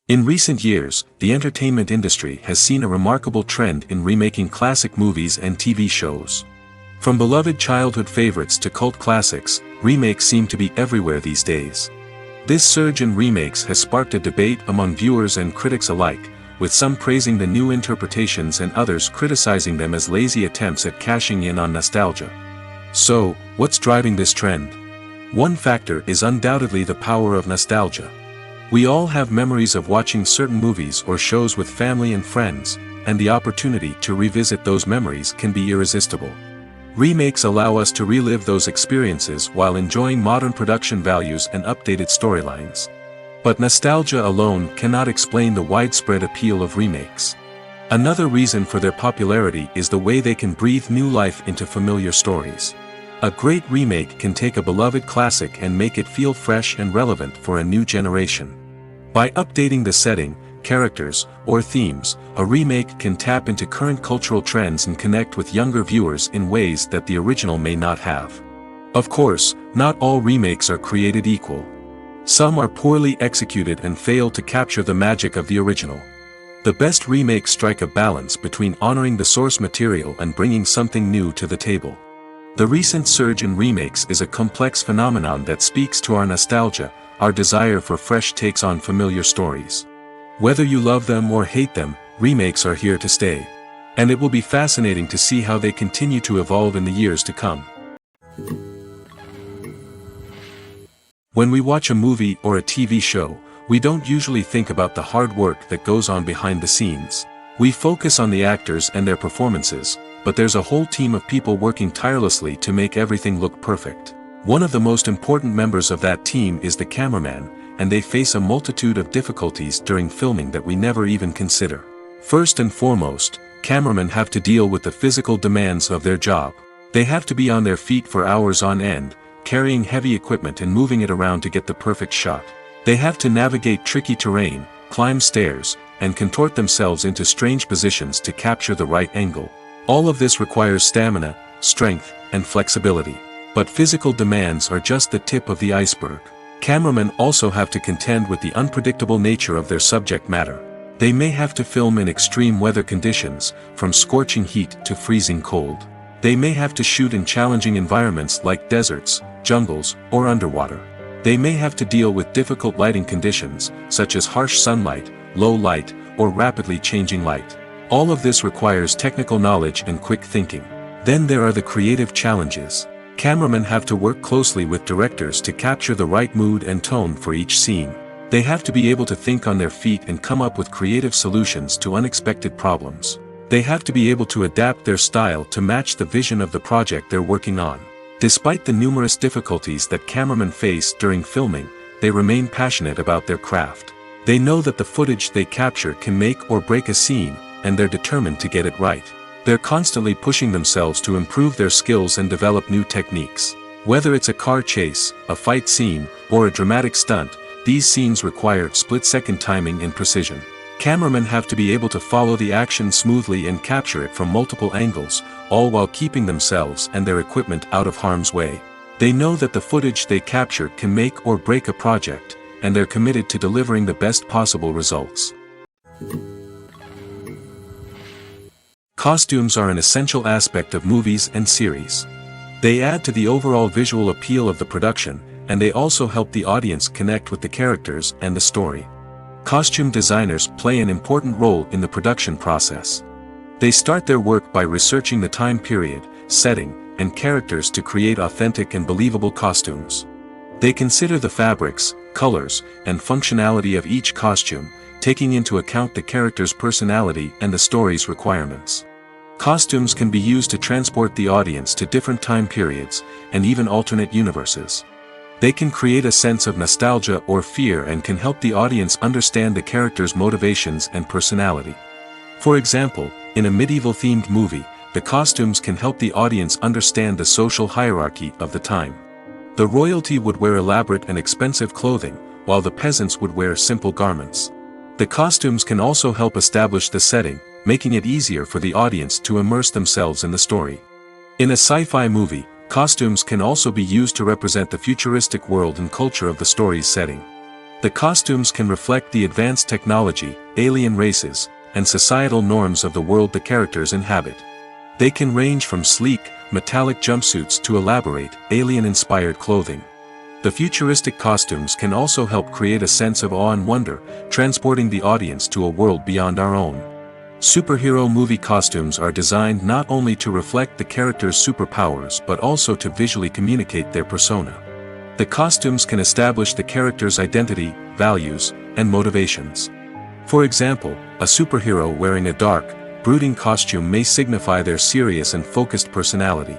Speaker 2: In recent years, the entertainment industry has seen a remarkable trend in remaking classic movies and TV shows. From beloved childhood favorites to cult classics, remakes seem to be everywhere these days. This surge in remakes has sparked a debate among viewers and critics alike, with some praising the new interpretations and others criticizing them as lazy attempts at cashing in on nostalgia. So, what's driving this trend? One factor is undoubtedly the power of nostalgia. We all have memories of watching certain movies or shows with family and friends, and the opportunity to revisit those memories can be irresistible. Remakes allow us to relive those experiences while enjoying modern production values and updated storylines. But nostalgia alone cannot explain the widespread appeal of remakes. Another reason for their popularity is the way they can breathe new life into familiar stories. A great remake can take a beloved classic and make it feel fresh and relevant for a new generation. By updating the setting, characters, or themes, a remake can tap into current cultural trends and connect with younger viewers in ways that the original may not have. Of course, not all remakes are created equal. Some are poorly executed and fail to capture the magic of the original. The best remakes strike a balance between honoring the source material and bringing something new to the table. The recent surge in remakes is a complex phenomenon that speaks to our nostalgia, our desire for fresh takes on familiar stories. Whether you love them or hate them, remakes are here to stay. And it will be fascinating to see how they continue to evolve in the years to come. When we watch a movie or a TV show, we don't usually think about the hard work that goes on behind the scenes. We focus on the actors and their performances, but there's a whole team of people working tirelessly to make everything look perfect. One of the most important members of that team is the cameraman, and they face a multitude of difficulties during filming that we never even consider. First and foremost, cameramen have to deal with the physical demands of their job. They have to be on their feet for hours on end, carrying heavy equipment and moving it around to get the perfect shot. They have to navigate tricky terrain, climb stairs, and contort themselves into strange positions to capture the right angle. All of this requires stamina, strength, and flexibility. But physical demands are just the tip of the iceberg. Cameramen also have to contend with the unpredictable nature of their subject matter. They may have to film in extreme weather conditions, from scorching heat to freezing cold. They may have to shoot in challenging environments like deserts, jungles, or underwater. They may have to deal with difficult lighting conditions, such as harsh sunlight, low light, or rapidly changing light. All of this requires technical knowledge and quick thinking. Then there are the creative challenges. Cameramen have to work closely with directors to capture the right mood and tone for each scene. They have to be able to think on their feet and come up with creative solutions to unexpected problems. They have to be able to adapt their style to match the vision of the project they're working on. Despite the numerous difficulties that cameramen face during filming, they remain passionate about their craft. They know that the footage they capture can make or break a scene, and they're determined to get it right. They're constantly pushing themselves to improve their skills and develop new techniques. Whether it's a car chase, a fight scene, or a dramatic stunt, these scenes require split-second timing and precision. Cameramen have to be able to follow the action smoothly and capture it from multiple angles, all while keeping themselves and their equipment out of harm's way. They know that the footage they capture can make or break a project, and they're committed to delivering the best possible results. Costumes are an essential aspect of movies and series. They add to the overall visual appeal of the production, and they also help the audience connect with the characters and the story. Costume designers play an important role in the production process. They start their work by researching the time period, setting, and characters to create authentic and believable costumes. They consider the fabrics, colors, and functionality of each costume, taking into account the character's personality and the story's requirements. Costumes can be used to transport the audience to different time periods, and even alternate universes. They can create a sense of nostalgia or fear and can help the audience understand the character's motivations and personality. For example, in a medieval-themed movie, the costumes can help the audience understand the social hierarchy of the time. The royalty would wear elaborate and expensive clothing, while the peasants would wear simple garments. The costumes can also help establish the setting, making it easier for the audience to immerse themselves in the story. In a sci-fi movie, costumes can also be used to represent the futuristic world and culture of the story's setting. The costumes can reflect the advanced technology, alien races, and societal norms of the world the characters inhabit. They can range from sleek, metallic jumpsuits to elaborate, alien-inspired clothing. The futuristic costumes can also help create a sense of awe and wonder, transporting the audience to a world beyond our own. Superhero movie costumes are designed not only to reflect the character's superpowers but also to visually communicate their persona. The costumes can establish the character's identity, values, and motivations. For example, a superhero wearing a dark, brooding costume may signify their serious and focused personality.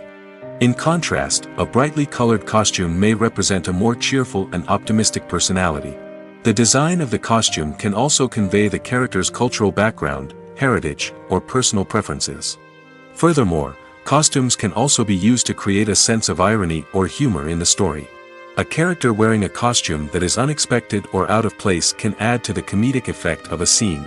Speaker 2: In contrast, a brightly colored costume may represent a more cheerful and optimistic personality. The design of the costume can also convey the character's cultural background, heritage, or personal preferences. Furthermore, costumes can also be used to create a sense of irony or humor in the story. A character wearing a costume that is unexpected or out of place can add to the comedic effect of a scene.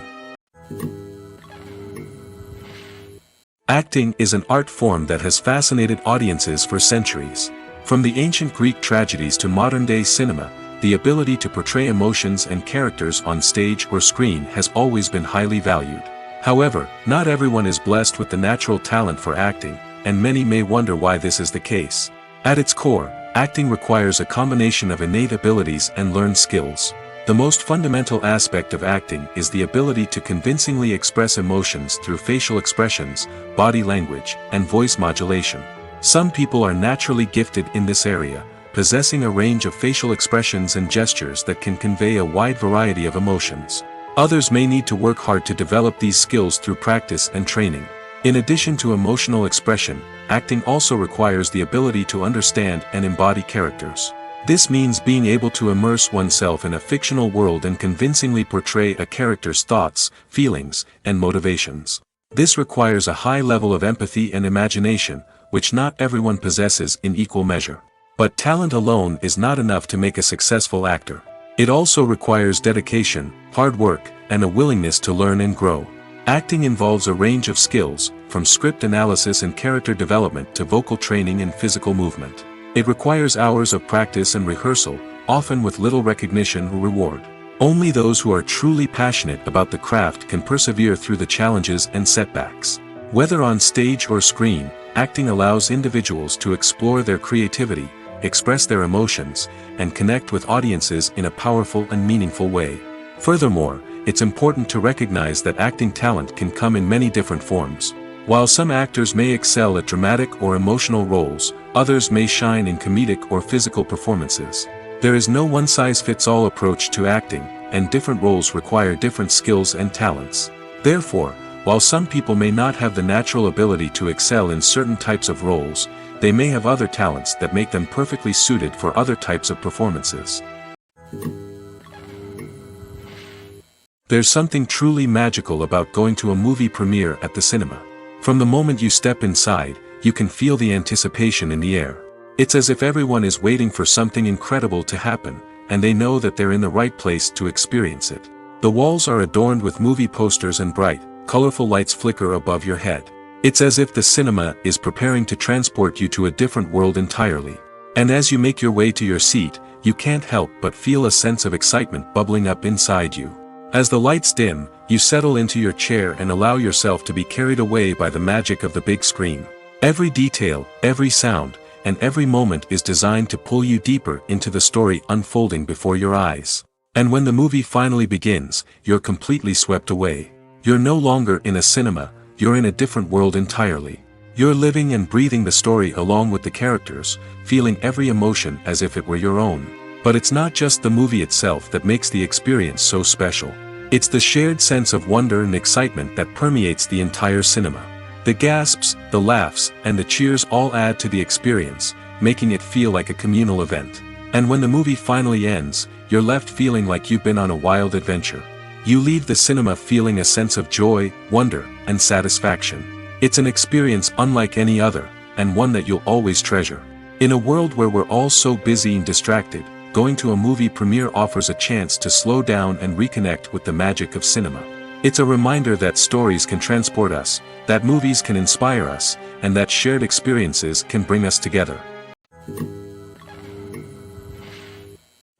Speaker 2: Acting is an art form that has fascinated audiences for centuries. From the ancient Greek tragedies to modern-day cinema, the ability to portray emotions and characters on stage or screen has always been highly valued. However, not everyone is blessed with the natural talent for acting, and many may wonder why this is the case. At its core, acting requires a combination of innate abilities and learned skills. The most fundamental aspect of acting is the ability to convincingly express emotions through facial expressions, body language, and voice modulation. Some people are naturally gifted in this area, possessing a range of facial expressions and gestures that can convey a wide variety of emotions. Others may need to work hard to develop these skills through practice and training. In addition to emotional expression, acting also requires the ability to understand and embody characters. This means being able to immerse oneself in a fictional world and convincingly portray a character's thoughts, feelings, and motivations. This requires a high level of empathy and imagination, which not everyone possesses in equal measure. But talent alone is not enough to make a successful actor. It also requires dedication, hard work, and a willingness to learn and grow. Acting involves a range of skills, from script analysis and character development to vocal training and physical movement. It requires hours of practice and rehearsal, often with little recognition or reward. Only those who are truly passionate about the craft can persevere through the challenges and setbacks. Whether on stage or screen, acting allows individuals to explore their creativity, express their emotions, and connect with audiences in a powerful and meaningful way. Furthermore, it's important to recognize that acting talent can come in many different forms. While some actors may excel at dramatic or emotional roles, others may shine in comedic or physical performances. There is no one-size-fits-all approach to acting, and different roles require different skills and talents. Therefore, while some people may not have the natural ability to excel in certain types of roles, they may have other talents that make them perfectly suited for other types of performances. There's something truly magical about going to a movie premiere at the cinema. From the moment you step inside, you can feel the anticipation in the air. It's as if everyone is waiting for something incredible to happen, and they know that they're in the right place to experience it. The walls are adorned with movie posters and bright, colorful lights flicker above your head. It's as if the cinema is preparing to transport you to a different world entirely. And as you make your way to your seat, you can't help but feel a sense of excitement bubbling up inside you. As the lights dim, you settle into your chair and allow yourself to be carried away by the magic of the big screen. Every detail, every sound, and every moment is designed to pull you deeper into the story unfolding before your eyes. And when the movie finally begins, you're completely swept away. You're no longer in a cinema, you're in a different world entirely. You're living and breathing the story along with the characters, feeling every emotion as if it were your own. But it's not just the movie itself that makes the experience so special. It's the shared sense of wonder and excitement that permeates the entire cinema. The gasps, the laughs, and the cheers all add to the experience, making it feel like a communal event. And when the movie finally ends, you're left feeling like you've been on a wild adventure. You leave the cinema feeling a sense of joy, wonder, and satisfaction. It's an experience unlike any other, and one that you'll always treasure. In a world where we're all so busy and distracted, going to a movie premiere offers a chance to slow down and reconnect with the magic of cinema. It's a reminder that stories can transport us, that movies can inspire us, and that shared experiences can bring us together.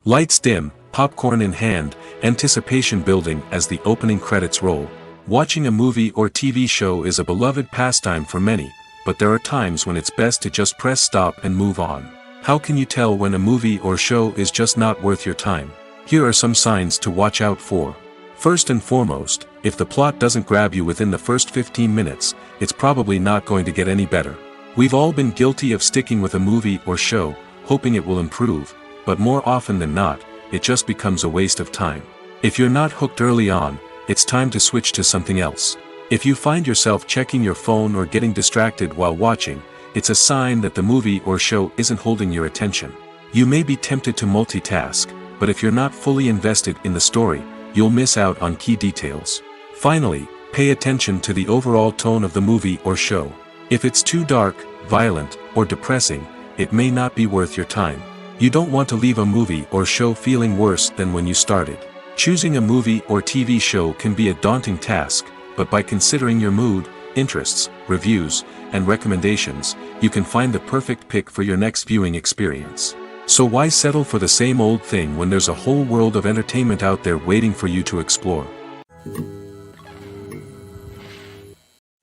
Speaker 2: Lights dim, popcorn in hand, anticipation building as the opening credits roll. Watching a movie or TV show is a beloved pastime for many, but there are times when it's best to just press stop and move on. How can you tell when a movie or show is just not worth your time? Here are some signs to watch out for. First and foremost, if the plot doesn't grab you within the first 15 minutes, it's probably not going to get any better. We've all been guilty of sticking with a movie or show, hoping it will improve, but more often than not, it just becomes a waste of time. If you're not hooked early on, it's time to switch to something else. If you find yourself checking your phone or getting distracted while watching, it's a sign that the movie or show isn't holding your attention. You may be tempted to multitask, but if you're not fully invested in the story, you'll miss out on key details. Finally, pay attention to the overall tone of the movie or show. If it's too dark, violent, or depressing, it may not be worth your time. You don't want to leave a movie or show feeling worse than when you started. Choosing a movie or TV show can be a daunting task, but by considering your mood, interests, reviews, and recommendations, you can find the perfect pick for your next viewing experience. So why settle for the same old thing when there's a whole world of entertainment out there waiting for you to explore?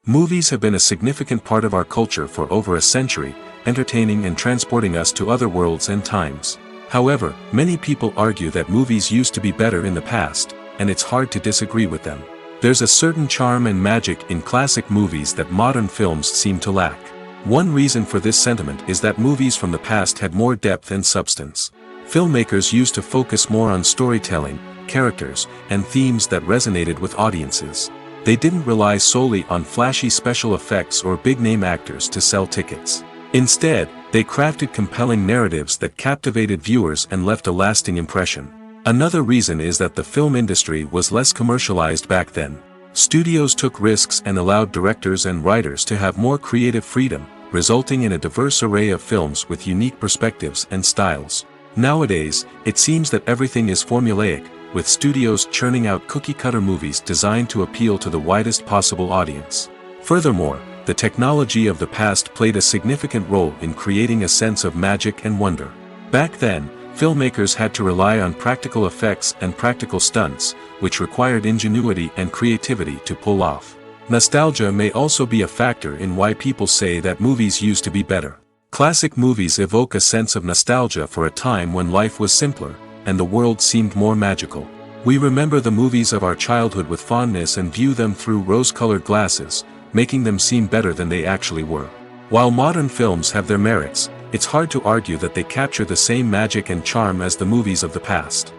Speaker 2: Movies have been a significant part of our culture for over a century, entertaining and transporting us to other worlds and times. However, many people argue that movies used to be better in the past, and it's hard to disagree with them. There's a certain charm and magic in classic movies that modern films seem to lack. One reason for this sentiment is that movies from the past had more depth and substance. Filmmakers used to focus more on storytelling, characters, and themes that resonated with audiences. They didn't rely solely on flashy special effects or big-name actors to sell tickets. Instead, they crafted compelling narratives that captivated viewers and left a lasting impression. Another reason is that the film industry was less commercialized back then. Studios took risks and allowed directors and writers to have more creative freedom, resulting in a diverse array of films with unique perspectives and styles. Nowadays, it seems that everything is formulaic, with studios churning out cookie-cutter movies designed to appeal to the widest possible audience. Furthermore, the technology of the past played a significant role in creating a sense of magic and wonder. Back then, filmmakers had to rely on practical effects and practical stunts, which required ingenuity and creativity to pull off. Nostalgia may also be a factor in why people say that movies used to be better. Classic movies evoke a sense of nostalgia for a time when life was simpler, and the world seemed more magical. We remember the movies of our childhood with fondness and view them through rose-colored glasses, making them seem better than they actually were. While modern films have their merits, it's hard to argue that they capture the same magic and charm as the movies of the past.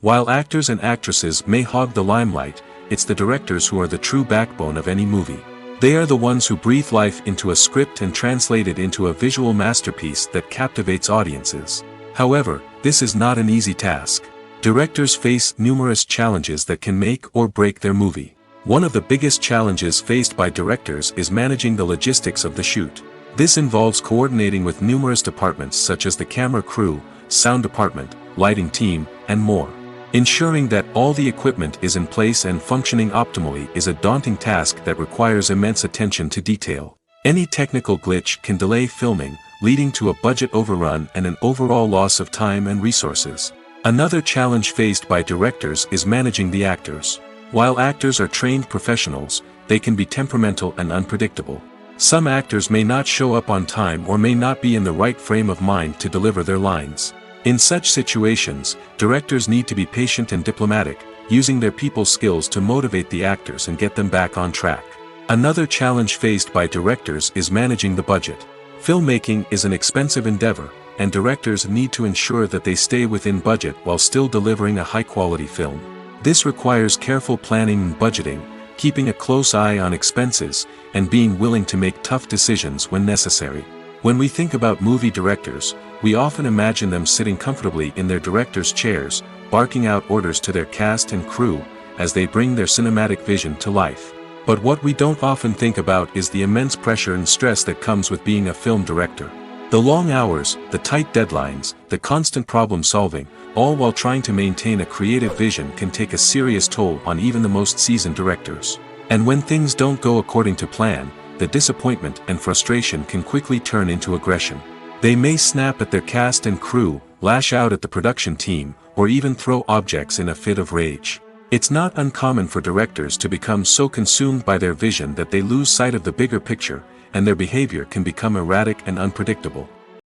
Speaker 2: While actors and actresses may hog the limelight, it's the directors who are the true backbone of any movie. They are the ones who breathe life into a script and translate it into a visual masterpiece that captivates audiences. However, this is not an easy task. Directors face numerous challenges that can make or break their movie. One of the biggest challenges faced by directors is managing the logistics of the shoot. This involves coordinating with numerous departments such as the camera crew, sound department, lighting team, and more. Ensuring that all the equipment is in place and functioning optimally is a daunting task that requires immense attention to detail. Any technical glitch can delay filming, leading to a budget overrun and an overall loss of time and resources. Another challenge faced by directors is managing the actors. While actors are trained professionals, they can be temperamental and unpredictable. Some actors may not show up on time or may not be in the right frame of mind to deliver their lines. In such situations, directors need to be patient and diplomatic, using their people skills to motivate the actors and get them back on track. Another challenge faced by directors is managing the budget. Filmmaking is an expensive endeavor, and directors need to ensure that they stay within budget while still delivering a high-quality film. This requires careful planning and budgeting, keeping a close eye on expenses, and being willing to make tough decisions when necessary. When we think about movie directors, we often imagine them sitting comfortably in their director's chairs, barking out orders to their cast and crew, as they bring their cinematic vision to life. But what we don't often think about is the immense pressure and stress that comes with being a film director. The long hours, the tight deadlines, the constant problem solving, all while trying to maintain a creative vision can take a serious toll on even the most seasoned directors. And when things don't go according to plan, the disappointment and frustration can quickly turn into aggression. They may snap at their cast and crew, lash out at the production team, or even throw objects in a fit of rage. It's not uncommon for directors to become so consumed by their vision that they lose sight of the bigger picture, and their behavior can become erratic and unpredictable.